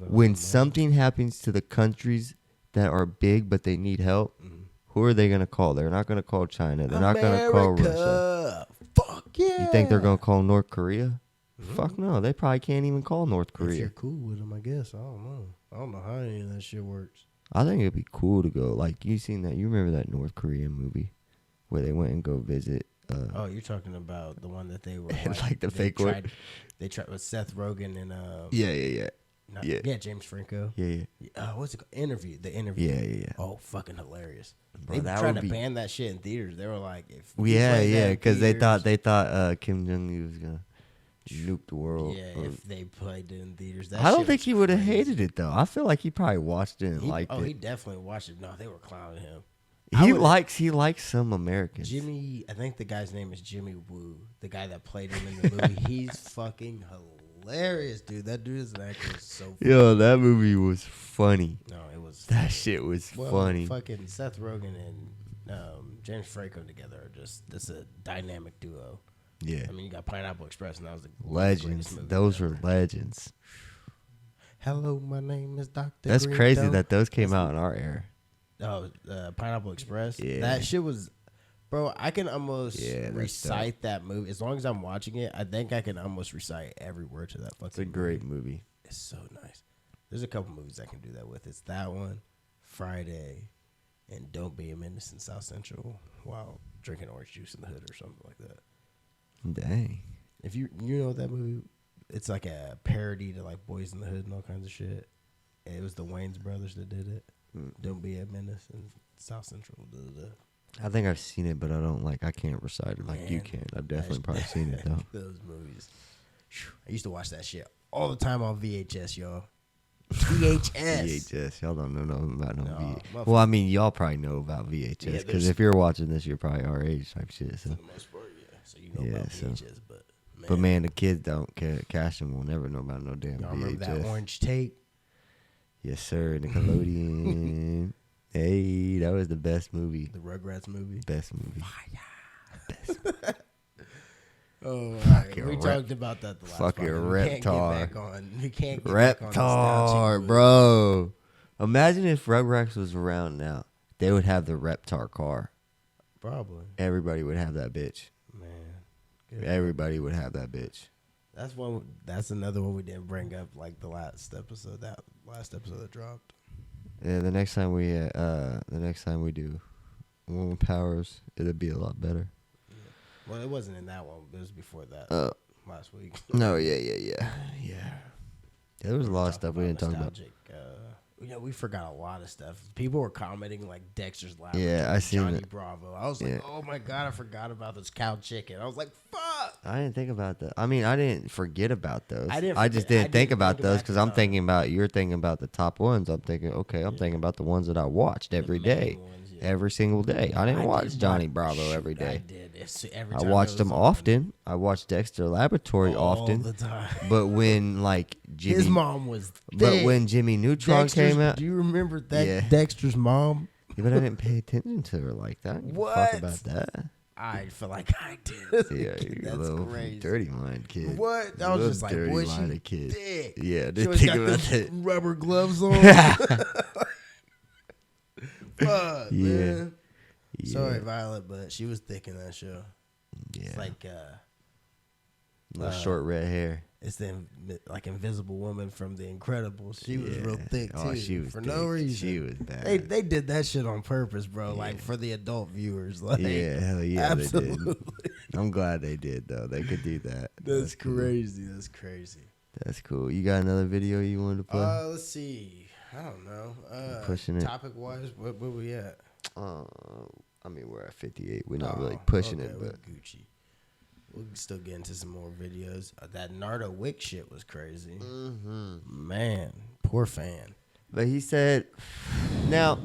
when something happens to the countries that are big but they need help, who are they going to call? They're not going to call China. They're not going to call Russia. Fuck yeah. You think they're going to call North Korea? Fuck no. They probably can't even call North Korea. If you're cool with them, I guess. I don't know how any of that shit works. I think it'd be cool to go. Like, you remember that North Korean movie where they went and go visit? You're talking about the one that they were like the fake one. They tried with Seth Rogen and Yeah, James Franco. Yeah. What's it called? The interview. Yeah. Oh, fucking hilarious. Bro, they tried to ban that shit in theaters. They were like, because they thought Kim Jong-un was gonna nuke the world. Yeah, if they played it in theaters. I don't think he would have hated it though. I feel like he probably watched it and liked it. Oh, he definitely watched it. No, they were clowning him. He likes some Americans. I think the guy's name is Jimmy Woo, the guy that played him in the movie. He's fucking hilarious, dude. That dude is an actor. So funny. Yo, that movie was funny. No, it was. That shit was funny. Fucking Seth Rogen and James Franco together are that's a dynamic duo. Yeah. I mean, you got Pineapple Express, and that was the legends. Those were legends. Hello, my name is Dr. That's crazy that those came out in our era. Oh, Pineapple Express. Yeah. That shit was, bro. I can almost recite that movie as long as I'm watching it. I think I can almost recite every word to that fucking. It's a great movie. It's so nice. There's a couple movies I can do that with. It's that one, Friday, and Don't Be a Menace in South Central while drinking orange juice in the hood or something like that. Dang. If you know that movie, it's like a parody to like Boys in the Hood and all kinds of shit. And it was the Wayans brothers that did it. Don't Be a Menace in South Central. I think I've seen it, but I can't recite it like you can. I've definitely probably seen it, though. Those movies. I used to watch that shit all the time on VHS, y'all. VHS. VHS. Y'all don't know about no VHS. motherfucker. Well, I mean, y'all probably know about VHS because if you're watching this, you're probably our age type shit. So. For the most part, yeah. So you know about VHS, but man, the kids don't care. Cashin will never know about no damn y'all VHS. remember that orange tape? Yes, sir. Nickelodeon. Hey, that was the best movie. The Rugrats movie? Best movie. Best movie. Oh, all right. We talked about that the last fucking Reptar. We can't get back on Reptar, bro. Imagine if Rugrats was around now. They would have the Reptar car. Probably. Everybody would have that bitch. Man. Everybody would have that bitch. That's another one we didn't bring up like the last episode that dropped. Yeah, the next time we do Woman Powers, it'll be a lot better. Well, it wasn't in that one. It was before that. Last week. No, yeah. There was a lot of stuff we didn't talk about. We forgot a lot of stuff. People were commenting like Dexter's Lab. Yeah, I seen Johnny it. Bravo. I was like, oh my God, I forgot about this cow chicken. I was like, fuck. I didn't think about that. I mean, I didn't forget about those. I just didn't think about those because I'm thinking about, you're thinking about the top ones. I'm thinking, okay, I'm thinking about the ones that I watched every day. Every single day. I didn't watch Johnny Bravo every day. I did. I watched them often. I watched Dexter Laboratory often. All the time. But when Jimmy, his mom was thick. But when Jimmy Neutron came out, do you remember that? Yeah. Dexter's mom. Yeah, but I didn't pay attention to her like that. What? Fuck about that. I feel like I did. Yeah, you're a little crazy. Dirty mind kid. What? I was just like, boy, she kid. Thick. Yeah, didn't think about that. Rubber gloves on. Fuck, man. Yeah. Sorry, Violet, but she was thick in that show. Yeah. It's like short red hair. It's the Invisible Woman from The Incredibles. She was real thick too. Oh, she was for thick. no reason. She was bad. They did that shit on purpose, bro. Yeah. Like for the adult viewers. Like, yeah, hell yeah, absolutely. They did. I'm glad they did though. They could do that. That's crazy. Cool. That's crazy. That's cool. You got another video you wanted to play? Let's see. I don't know. Pushing it. Topic wise, where we at? I mean, we're at 58. We're not really pushing it, but Gucci. We'll still get into some more videos. That Nardo Wick shit was crazy. Mm-hmm. Man, poor fan. But he said, now,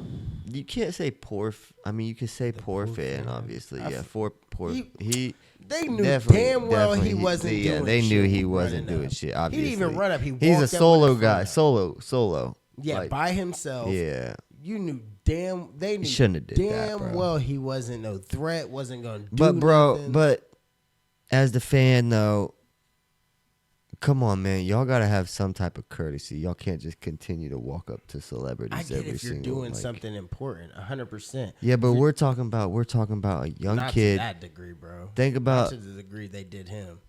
you can't say poor. I mean, you can say poor fan, obviously. Yeah, poor. They knew damn well he wasn't doing shit. Yeah, they knew he wasn't doing shit, obviously. He didn't even run up. He's a solo guy. Solo. Yeah, by himself. Yeah. You knew they knew shouldn't have did damn that, well he wasn't no threat, wasn't going to do But, bro, nothing. As the fan, though, come on, man. Y'all got to have some type of courtesy. Y'all can't just continue to walk up to celebrities every single. I get if you're doing something important, 100%. Yeah, but we're talking about a young kid. Not to that degree, bro. Think about not to the degree they did him.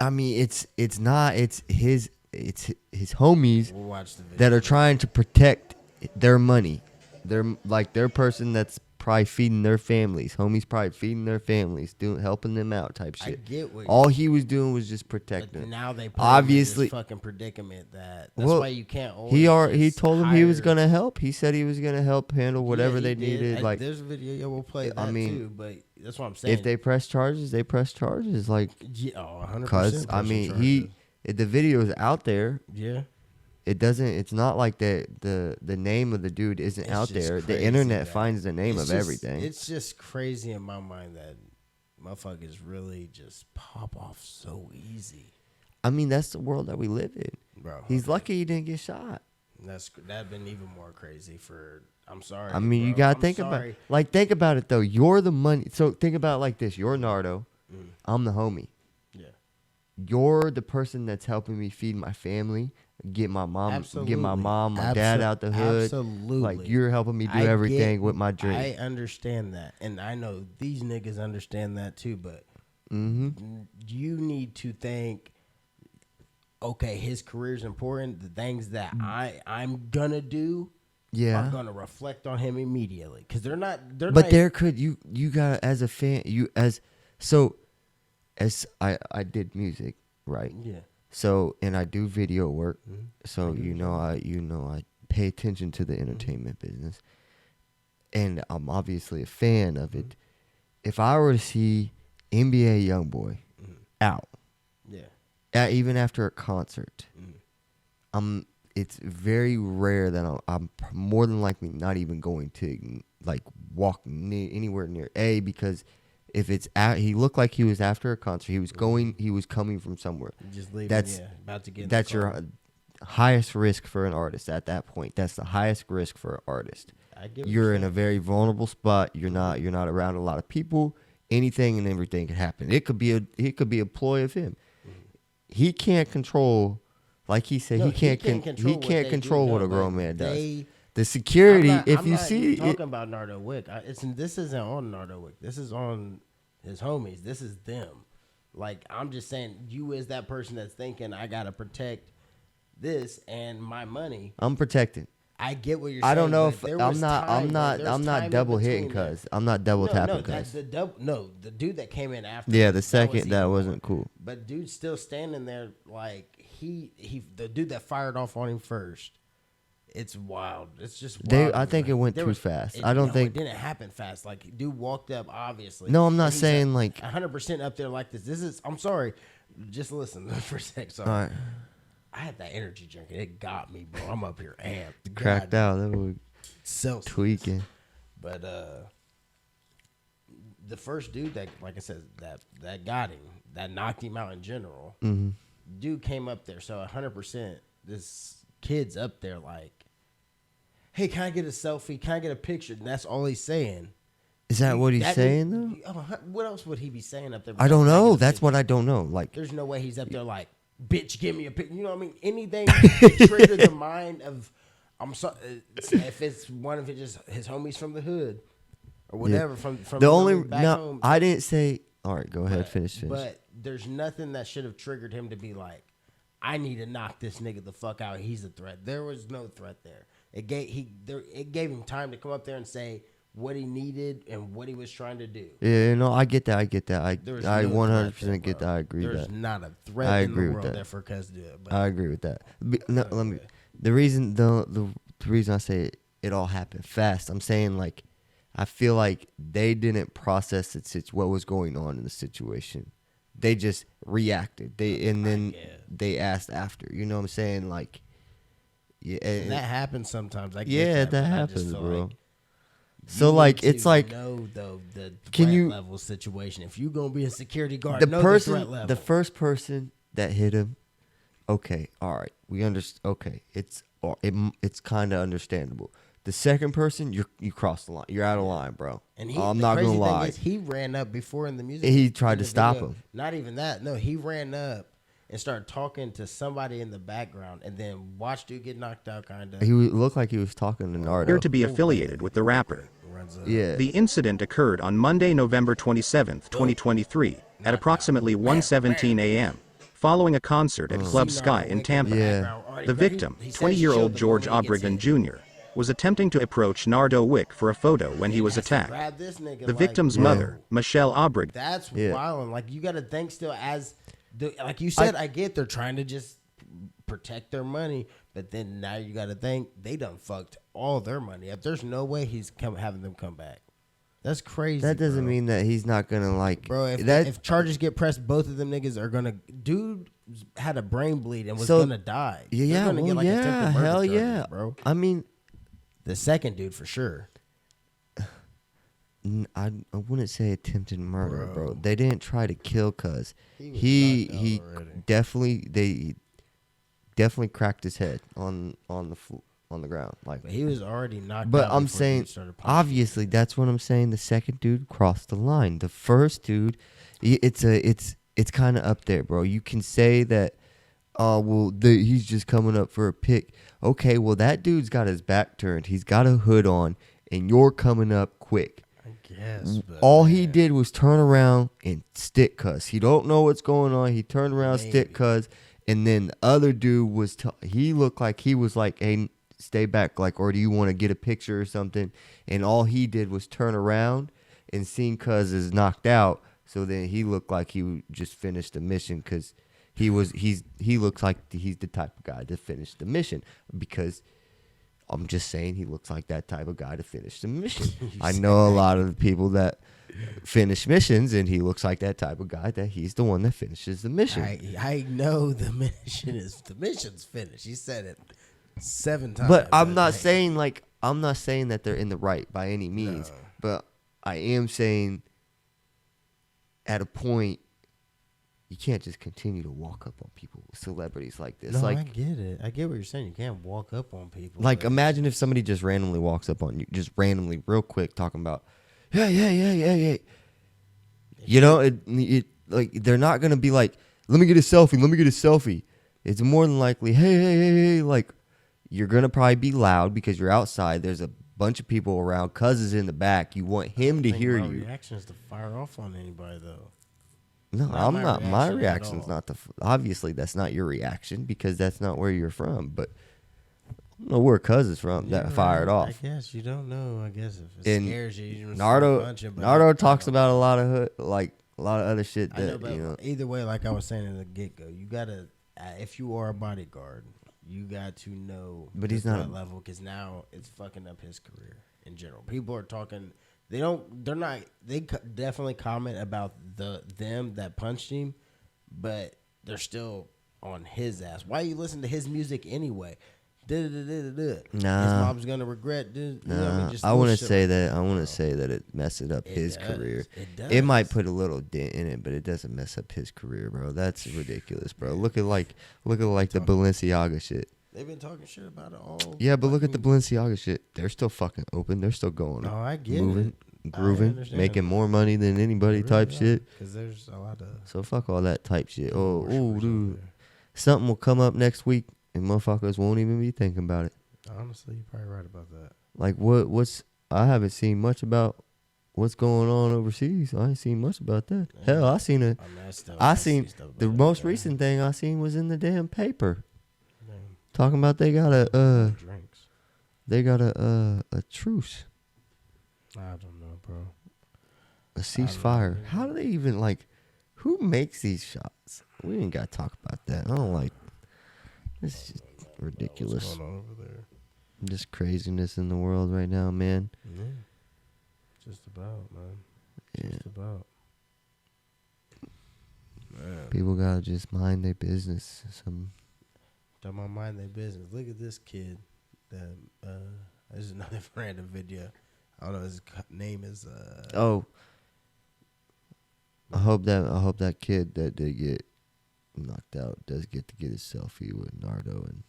I mean, it's his homies We'll watch the video. that are trying to protect their money. They're like their person that's probably feeding their families. Homies probably feeding their families, helping them out type shit. I get what all he was doing was just protecting. But now they put obviously him in this fucking predicament that's why you can't. He told him he was gonna help. He said he was gonna help handle whatever they needed. Like there's a video. Yeah, we'll play that too. But that's what I'm saying. If they press charges, they press charges. Like 100%. Because I mean, the video is out there. Yeah. It doesn't. It's not like the name of the dude isn't out there. The internet finds the name of everything. It's just crazy in my mind that motherfuckers really just pop off so easy. I mean, that's the world that we live in, bro. He's lucky he didn't get shot. That'd been even more crazy for. I'm sorry. I mean, bro. you gotta think about it though. You're the money. So think about it like this. You're Nardo. I'm the homie. Yeah. You're the person that's helping me feed my family. Get my mom, my dad out the hood. Absolutely. Like you're helping me do everything with my dream. I understand that, and I know these niggas understand that too. But you need to think, okay, his career's important. The things that I'm gonna do, are gonna reflect on him immediately because they're not. You got as a fan, I did music, right? Yeah. So, and I do video work. So, I pay attention to the entertainment business. and I'm obviously a fan of it. If I were to see NBA YoungBoy out, even after a concert, it's very rare that I'm more than likely not even going to like walk anywhere near because if it's he looked like he was after a concert, he was coming from somewhere. Just leaving, about to get. That's your highest risk for an artist at that point. That's the highest risk for an artist. You're in a very vulnerable spot. You're not around a lot of people. Anything and everything can happen. It could be a ploy of him. He can't control, like he said, he can't control what a grown man does. The security, I'm talking about Nardo Wick. This isn't on Nardo Wick. This is on his homies. This is them. Like, I'm just saying, you as that person that's thinking, I gotta protect this and my money. I'm protected. I get what you're saying. I don't know if I'm not double hitting, cuz I'm not double tapping, cuz. The dude that came in after. Yeah, the second that wasn't cool. But dude's still standing there like the dude that fired off on him first. It's wild. It's just wild. I think it went too fast. It didn't happen fast. Like, dude walked up, obviously. No, I'm not saying like 100% up there like this. This is. I'm sorry. Just listen for a sec. Sorry. All right. I had that energy drink. It got me, bro. I'm up here amped. Cracked out. That was tweaking. But the first dude that, like I said, that got him, that knocked him out in general. Mm-hmm. Dude came up there. So 100%, this kid's up there like, hey, can I get a selfie? Can I get a picture? And that's all he's saying. Is that what he's saying, though? What else would he be saying up there? I don't know. That's what I don't know. Like, there's no way he's up there like, bitch, give me a picture. You know what I mean? Anything to trigger the mind of, I'm sorry, if it's one of just his homies from the hood or whatever from the only back home. I didn't say. All right, go ahead, finish. But there's nothing that should have triggered him to be like, I need to knock this nigga the fuck out. He's a threat. There was no threat there. It gave him time to come up there and say what he needed and what he was trying to do. Yeah, no, I get that. I 100% get that. I agree with that. There's not a threat in the world that for Cuz to do it. I agree with that. Let me. The reason I say it all happened fast. I'm saying like, I feel like they didn't process what was going on in the situation. They just reacted. They asked after. You know what I'm saying? Like, yeah, and that happens sometimes. That happens, bro. Like, so like it's like the threat level situation. If you gonna be a security guard, the threat level. The first person that hit him, okay, all right, we understand. Okay, it's kind of understandable. The second person, you crossed the line. You're out of line, bro. And I'm not gonna lie. He ran up before in the music. He tried to stop him. Not even that. No, he ran up and started talking to somebody in the background, and then watched dude get knocked out. Kind of. He looked like he was talking to Nardo. Appeared to be affiliated with the rapper. Yeah. The incident occurred on Monday, November 27th, 2023, at approximately 1:17 a.m. following a concert at Club Sky in Tampa. Yeah. The victim, 20-year-old George Obregon Jr., was attempting to approach Nardo Wick for a photo when he was attacked. The victim's mother, Michelle Obregon. That's wild. Like, you got to think still like you said, I get they're trying to just protect their money, but then now you got to think they done fucked all their money up. There's no way he's having them come back. That's crazy. That doesn't mean that he's not gonna like. Bro, if charges get pressed, both of them niggas are gonna. Dude had a brain bleed and was gonna die. Yeah, hell yeah, bro. I mean, the second dude for sure. I wouldn't say attempted murder, bro. They didn't try to kill Cuz. He definitely cracked his head on the ground. Like, but he was already knocked out. But I'm saying, obviously, that's what I'm saying. The second dude crossed the line. The first dude, it's kind of up there, bro. You can say that, he's just coming up for a pic. Okay, well, that dude's got his back turned. He's got a hood on, and you're coming up quick. Yes, all he did was turn around and stick Cuz. He don't know what's going on. He turned around, stick Cuz, and then the other dude was. He looked like he was like, "Hey, stay back," like, or do you want to get a picture or something? And all he did was turn around and seen Cuz is knocked out. So then he looked like he just finished the mission because he looks like he's the type of guy to finish the mission because I'm just saying he looks like that type of guy to finish the mission. I know a lot of the people that finish missions, and he looks like that type of guy that he's the one that finishes the mission. I know the mission's finished. He said it 7 times. But I'm not saying that they're in the right by any means. No. But I am saying at a point you can't just continue to walk up on people, celebrities like this. No, like, I get it. I get what you're saying. You can't walk up on people. Like, imagine if somebody just randomly walks up on you, just randomly, real quick, talking about, yeah. You know, it like, they're not gonna be like, let me get a selfie. It's more than likely, hey, like, you're gonna probably be loud because you're outside. There's a bunch of people around. Cuz is in the back. You want him to hear you. My reaction is to fire off on anybody, though. No, I'm not. My reaction's not to. Obviously, that's not your reaction because that's not where you're from. But I don't know where Cuz is from that fired off. I guess you don't know. I guess if it scares you, Nardo talks about a lot of other shit I that, know, you know. Either way, like I was saying in the get go, you gotta if you are a bodyguard, you got to know. But he's not that level because now it's fucking up his career in general. People are talking. They don't. They're not. They definitely comment about them that punched him, but they're still on his ass. Why you listen to his music anyway? Nah, his mom's gonna regret. I want to say that. I want to say that it messes up his career. It does. It might put a little dent in it, but it doesn't mess up his career, bro. That's ridiculous, bro. Look at the Balenciaga shit. They've been talking shit about it all. Yeah, but look at the Balenciaga shit. They're still fucking open. They're still going. No, I get moving, it. grooving, making more money than anybody type shit. Because there's a lot of. So fuck all that type shit. Oh, dude, something will come up next week and motherfuckers won't even be thinking about it. Honestly, you're probably right about that. Like what's I haven't seen much about what's going on overseas. I ain't seen much about that. Yeah. Hell, I seen the most recent thing I seen was in the damn paper. Talking about they got a truce. I don't know, bro. A ceasefire. How do they even who makes these shots? We ain't got to talk about that. I don't like. It's just ridiculous. What's going on over there? Just craziness in the world right now, man. Yeah. Just about, man. Yeah. Just about. Man. People gotta just mind their business. Talking about mind their business. Look at this kid. That this is another random video. I don't know. His name is. I hope that kid that did get knocked out does get to get his selfie with Nardo, and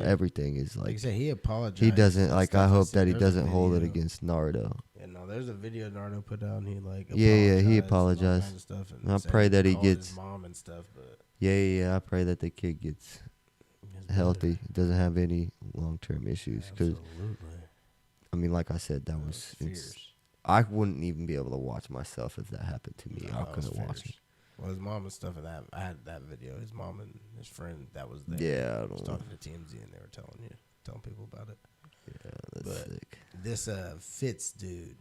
everything is like I said, he apologized. He doesn't I hope that he doesn't hold it against Nardo. Yeah, no, there's a video Nardo put out, and he he apologized. And stuff, and I pray that he gets his mom and stuff, but I pray that the kid gets healthy, doesn't have any long-term issues, because I mean, like I said, that was I wouldn't even be able to watch myself if that happened to me. I couldn't watch it. Well, his mom and stuff, and that I had that video. His mom and his friend that was there. Yeah, I was talking to TMZ, and they were telling people about it. Yeah, that's sick. This Fitz dude,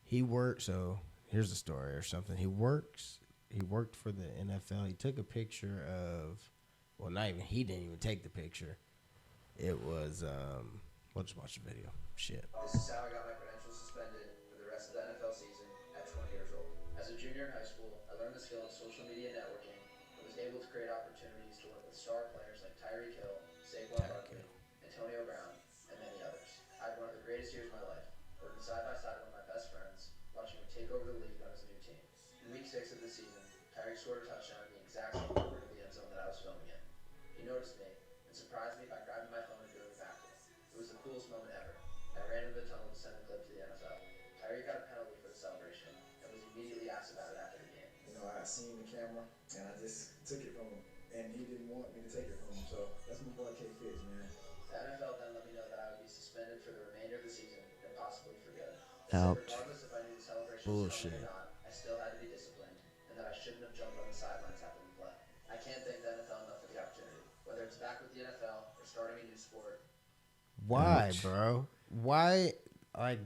he worked. So here's the story or something. He worked for the NFL. He took a picture of. Well, not even he didn't even take the picture. It was we'll just watch the video. Shit. This is how I got my credentials suspended for the rest of the NFL season at 20 years old. As a junior in high school, I learned the skill of social media networking and was able to create opportunities to work with star players like Tyreek Hill, Saquon Barkley, Antonio Brown, and many others. I had one of the greatest years of my life, working side by side with my best friends, watching him take over the league on his new team. In week 6 of the season, Tyreek scored a touchdown in the exact same corner of the end zone that I was filming in. He noticed me and surprised me by grabbing my phone and doing a backflip. It was the coolest moment ever. I ran into the tunnel to send the clip to the NFL. Tyreek got a penalty for the celebration and was immediately asked about it after the game. You know, I seen the camera and I just took it from him, and he didn't want me to take it from him. So that's my boy K Fitz, man. The NFL then let me know that I would be suspended for the remainder of the season and possibly for good. Ouch. Regardless if I knew the celebration was coming or not, I still had to be disciplined, and that I shouldn't have jumped on the sidelines after the play. I can't thank the NFL enough for the opportunity. Whether it's back with the NFL or starting a new sport. Why, bro? Why? Like,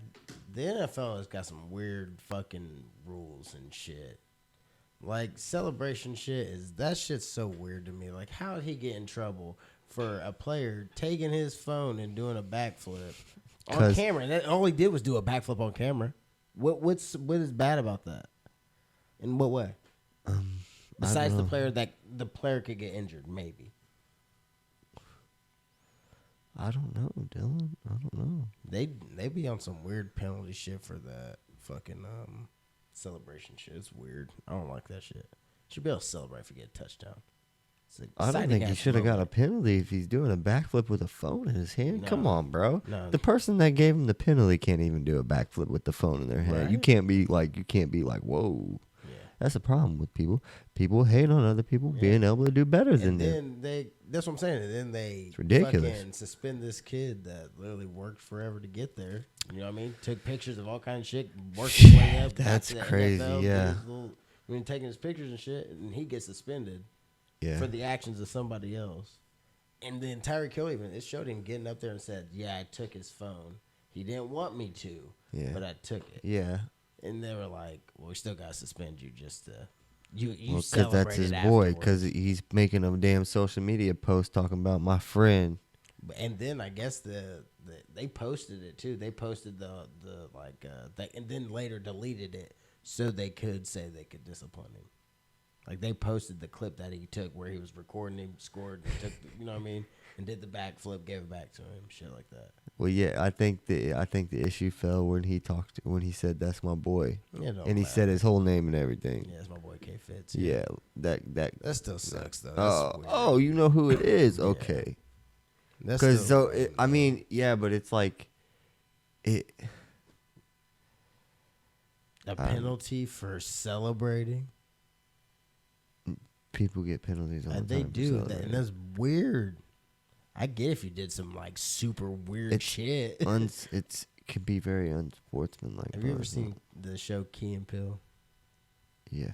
the NFL has got some weird fucking rules and shit. Like, celebration shit that shit's so weird to me. Like, how did he get in trouble for a player taking his phone and doing a backflip on camera. And all he did was do a backflip on camera. What is bad about that? In what way? Besides the player could get injured, maybe. I don't know, Dylan. I don't know. They be on some weird penalty shit for that fucking celebration shit. It's weird. I don't like that shit. Should be able to celebrate if you get a touchdown. I don't think he should have got a penalty if he's doing a backflip with a phone in his hand. No, come on, bro. No. The person that gave him the penalty can't even do a backflip with the phone in their hand. Right? You can't be like, whoa. Yeah. That's a problem with people. People hate on other people being able to do better than them. That's what I'm saying. And then they fucking suspend this kid that literally worked forever to get there. You know what I mean? Took pictures of all kinds of shit, worked his way up. That's crazy, NFL, yeah. Taking his pictures and shit, and he gets suspended. Yeah. For the actions of somebody else. And then Tyreek Hill it showed him getting up there and said, yeah, I took his phone. He didn't want me to, but I took it. Yeah. And they were like, well, we still got to suspend you just to, you because that's his boy, because he's making a damn social media post talking about my friend. And then I guess they posted it too. They posted and then later deleted it so they could say they could discipline him. Like, they posted the clip that he took where he was recording him, scored, and took, you know what I mean, and did the backflip, gave it back to him, shit like that. Well, yeah, I think the issue fell when he said that's my boy, and he said his whole name and everything. Yeah, it's my boy K Fitz. Yeah, that still sucks though. Oh, you know who it is? Okay, because I mean, yeah, but it's like it. A penalty for celebrating. People get penalties all the time. They do, and that's weird. I get if you did some like super weird shit. It can be very unsportsmanlike. Have you ever seen the show Key and Peele? Yeah.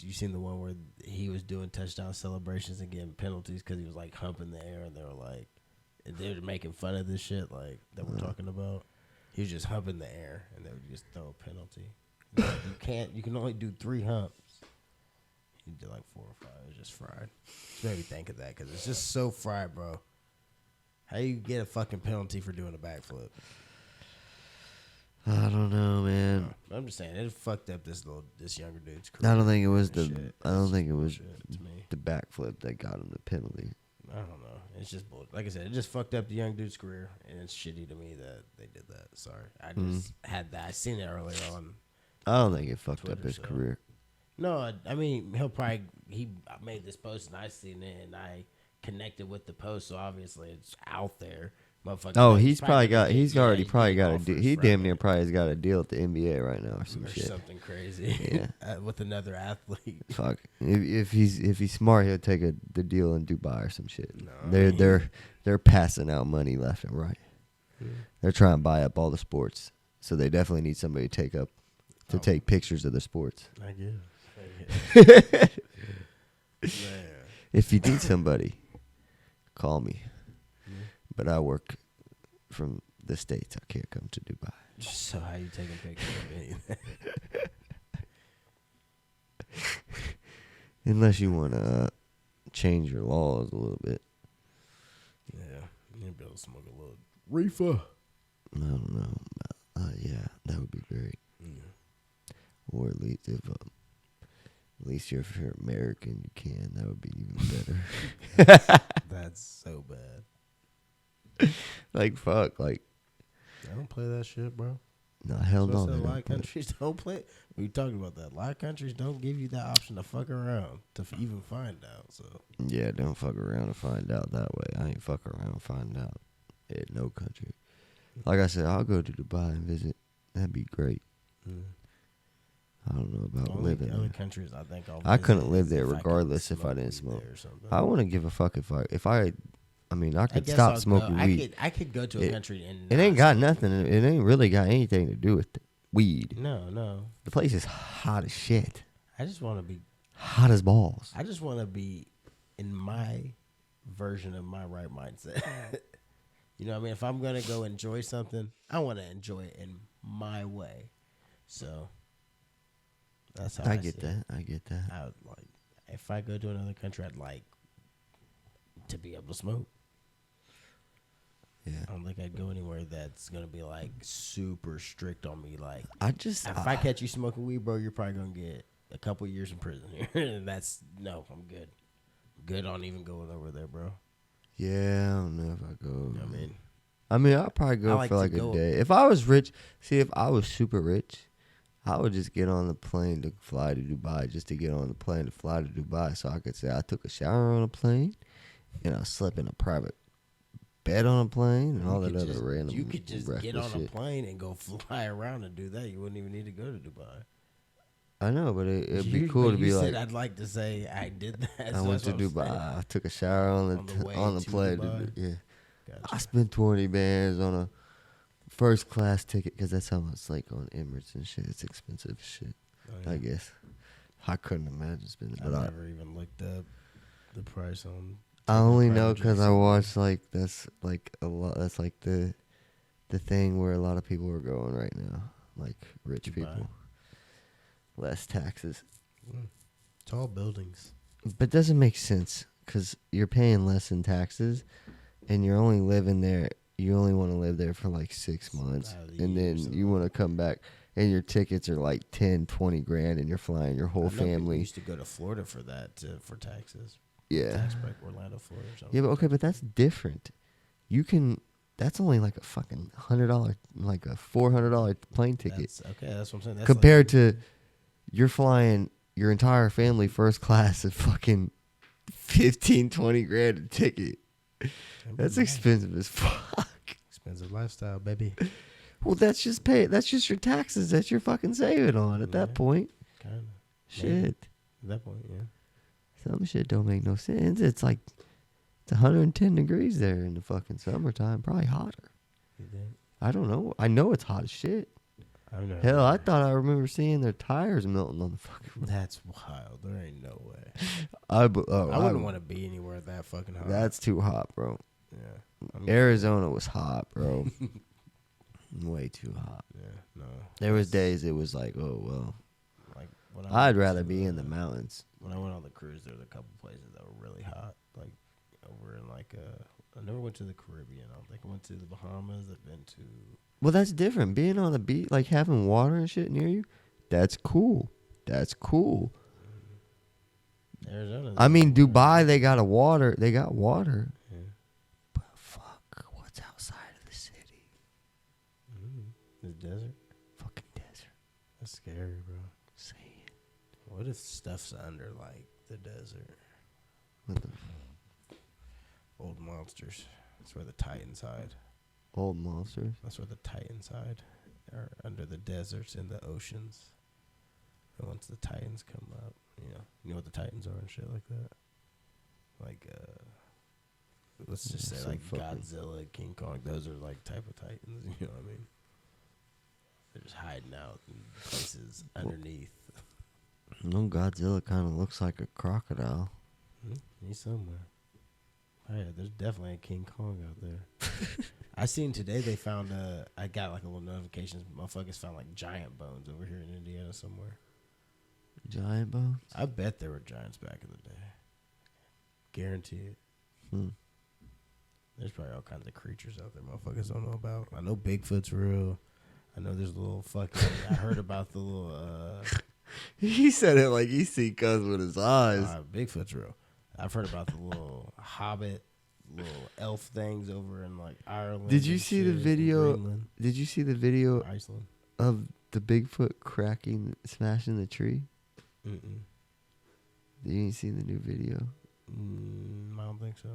You seen the one where he was doing touchdown celebrations and getting penalties because he was like humping the air, and they were making fun of this shit like that we're talking about. He was just humping the air, and they would just throw a penalty. You can only do 3 humps. You did like 4 or 5. It was just fried. Just made me think of that because it's just so fried, bro. How you get a fucking penalty for doing a backflip? I don't know, man. I'm just saying it fucked up this younger dude's career. I don't think it was the backflip that got him the penalty. I don't know. It's just bullshit. Like I said, it just fucked up the young dude's career, and it's shitty to me that they did that. Sorry, I just had that. I seen it earlier on. I don't think it fucked Twitter, up his career. No, I mean he made this post and I seen it and I connected with the post, so obviously it's out there. Oh, he's already probably got a deal. He damn near probably has got a deal at the NBA right now or some shit. Something crazy. Yeah, with another athlete. Fuck, if he's smart, he'll take the deal in Dubai or some shit. No, they're passing out money left and right. Yeah. They're trying to buy up all the sports, so they definitely need somebody to take pictures of the sports. I guess. If you need somebody, call me. But I work from the States. I can't come to Dubai. So how you taking pictures of anything? Unless you want to change your laws a little bit. Yeah, you'd be able to smoke a little reefer. I don't know. Yeah, that would be great. Yeah. Or at least if you're American, you can. That would be even better. That's so bad. Like, fuck. Like, I don't play that shit, bro. No, hell no. A lot of countries don't play it. We talking about that. A lot of countries don't give you that option to fuck around to even find out. So yeah, don't fuck around and find out that way. I ain't fuck around and find out in no country. Like I said, I'll go to Dubai and visit. That'd be great. I don't know about living other countries. I think I couldn't live there regardless if I didn't smoke. I wouldn't give a fuck if I could stop smoking weed. I could go to a country and it ain't got nothing. It ain't really got anything to do with weed. No. The place is hot as shit. I just want to be hot as balls. I just want to be in my version of my right mindset. You know what I mean? If I'm gonna go enjoy something, I want to enjoy it in my way. So that's how I get that. I get that. I would if I go to another country, I'd to be able to smoke. Yeah. I don't think I'd go anywhere that's gonna be like super strict on me. Like, if I catch you smoking weed, bro, you're probably gonna get a couple years in prison. And I'm good. Good on even going over there, bro. Yeah, I don't know if I go. I mean, I'll probably go like for like a day. If I was rich, if I was super rich, I would just get on the plane to fly to Dubai, just to get on the plane to fly to Dubai, so I could say I took a shower on a plane, and I slept in a private bed on a plane, and all that other random. You could just get on shit. a plane and go fly around and do that. You wouldn't even need to go to Dubai. I know, but it'd be cool to be like. I'd like to say I did that. I went to Dubai. I took a shower on the plane. Yeah, gotcha. I spent 20 bands on a first class ticket because that's how much like on Emirates and shit. It's expensive shit. Oh, yeah. I guess I couldn't imagine spending. I never even looked up the price on. I only know because I watched like that's like a lot. That's like the thing where a lot of people are going right now, like rich people. Less taxes. Tall buildings. But it doesn't make sense because you're paying less in taxes, and you're only living there. You only want to live there for like 6 months, and then you want to come back. And your tickets are like 10, 20 grand, and you're flying your whole family. Used to go to Florida for that, for taxes. Yeah. Tax break, Orlando, Florida. Or something. Yeah, but okay, but that's different. That's only like a fucking $100, like a $400 plane ticket. That's what I'm saying. That's compared to you're flying your entire family first class at fucking 15, 20 grand a ticket. That's expensive as fuck. Expensive lifestyle, baby. Well, that's just your taxes that you're fucking saving on at that point. Kind of. Shit. Maybe. At that point, yeah. Some shit don't make no sense. It's like it's 110 degrees there in the fucking summertime. Probably hotter. You think? I don't know. I know it's hot as shit. I don't know. Hell, I thought I remember seeing their tires melting on the fucking road. That's wild. There ain't no way. I wouldn't want to be anywhere that fucking hot. That's too hot, bro. Yeah. Arizona was hot, bro. Way too hot. Yeah, no. There was days it was like, oh, well. Like I'd rather be in the mountains. When I went on the cruise, there was a couple places that were really hot. Like over in like, I never went to the Caribbean. I don't think I went to the Bahamas. I've been to. Well, that's different. Being on the beach, like having water and shit near you, that's cool. That's cool. Arizona. I mean, Dubai, they got water. They got water. Yeah. But fuck, what's outside of the city? The desert. Fucking desert. That's scary, bro. Sand. What if stuff's under like the desert? What the Old monsters. That's where the Titans hide. Old monsters? That's where the Titans hide. Are under the deserts and the oceans. And once the Titans come up, you know what the Titans are and shit like that. Like, let's just say like Godzilla, King Kong. Those are like type of Titans. You know what I mean? They're just hiding out in places underneath. No, Godzilla kind of looks like a crocodile. He's somewhere. Oh, yeah, there's definitely a King Kong out there. I seen today they found, I got like a little notification. Motherfuckers found like giant bones over here in Indiana somewhere. Giant bones? I bet there were giants back in the day. Guarantee it. There's probably all kinds of creatures out there motherfuckers don't know about. I know Bigfoot's real. I know there's a little fucking, I heard about the little, He said it like he see cuz with his eyes. Bigfoot's real. I've heard about the little hobbit, little elf things over in like Ireland. Did you see the video? Greenland, Did you see the video Iceland of the Bigfoot smashing the tree? Mm-mm. You ain't seen the new video? I don't think so.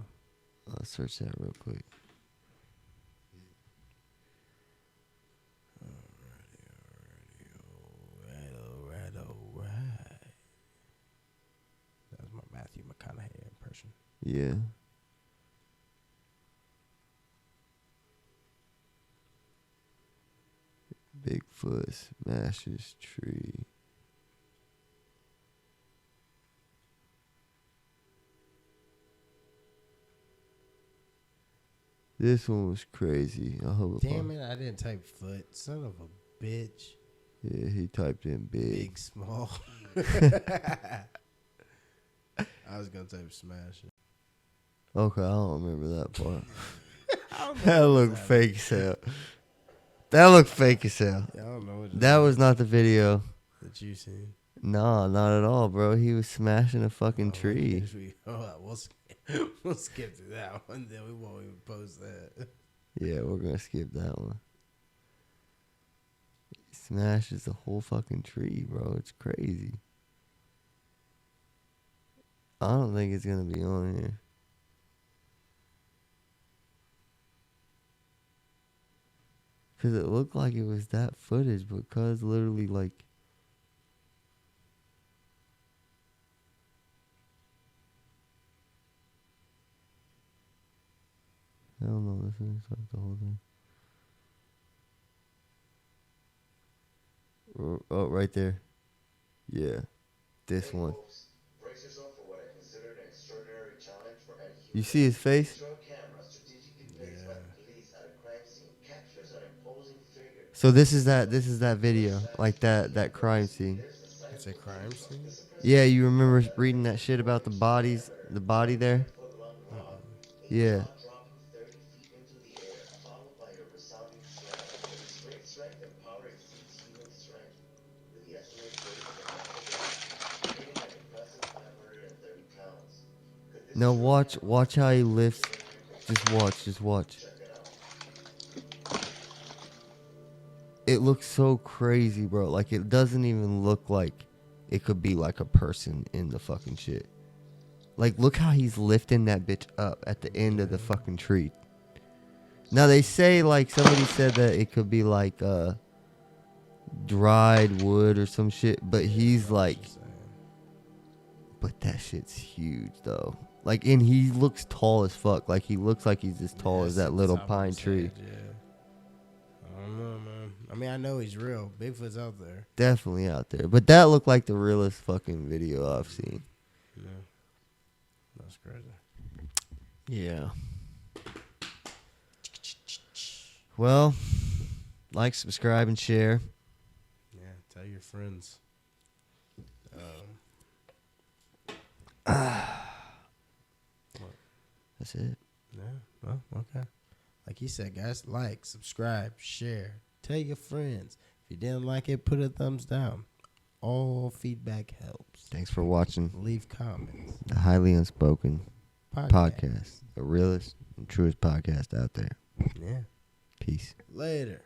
I'll search that real quick. All right. That was my Matthew McConaughey impression. Yeah. Bigfoot smashes tree. This one was crazy. I hope. Damn it! I didn't type foot. Son of a bitch. Yeah, he typed in big. Big, small. I was gonna type smash it. Okay, I don't remember that part. I don't know That what was looked happening. fake as hell. That looked fake as hell. Yeah, I don't know what That was not the video. that you seen. No, not at all, bro. He was smashing a fucking tree. We'll skip to that one, then we won't even post that. Yeah, we're gonna skip that one. He smashes the whole fucking tree, bro. It's crazy. I don't think it's gonna be on here. Cause it looked like it was that footage, but cuz literally like hell no, this is like the whole thing. Oh, right there. Yeah. This one. You see his face? So this is that video, like that crime scene. It's a crime scene? Yeah, you remember reading that shit about the body there? Yeah. Now watch how he lifts. Just watch. It looks so crazy, bro. Like it doesn't even look like it could be like a person in the fucking shit. Like look how he's lifting that bitch up at the end of the fucking tree. Now they say like somebody said that it could be like dried wood or some shit, but he's like, but that shit's huge though. Like, and he looks tall as fuck. Like he looks like he's as tall as that little pine tree. I don't know, man. I mean, I know he's real. Bigfoot's out there. Definitely out there. But that looked like the realest fucking video I've seen. Yeah. That's crazy. Yeah. Well, like, subscribe, and share. Yeah, tell your friends. That's it. Yeah, well, okay. Like he said, guys, like, subscribe, share, tell your friends. If you didn't like it, put a thumbs down. All feedback helps. Thanks for watching Leave comments. the Highly Unspoken podcast. The realest and truest podcast out there. Yeah. Peace. Later.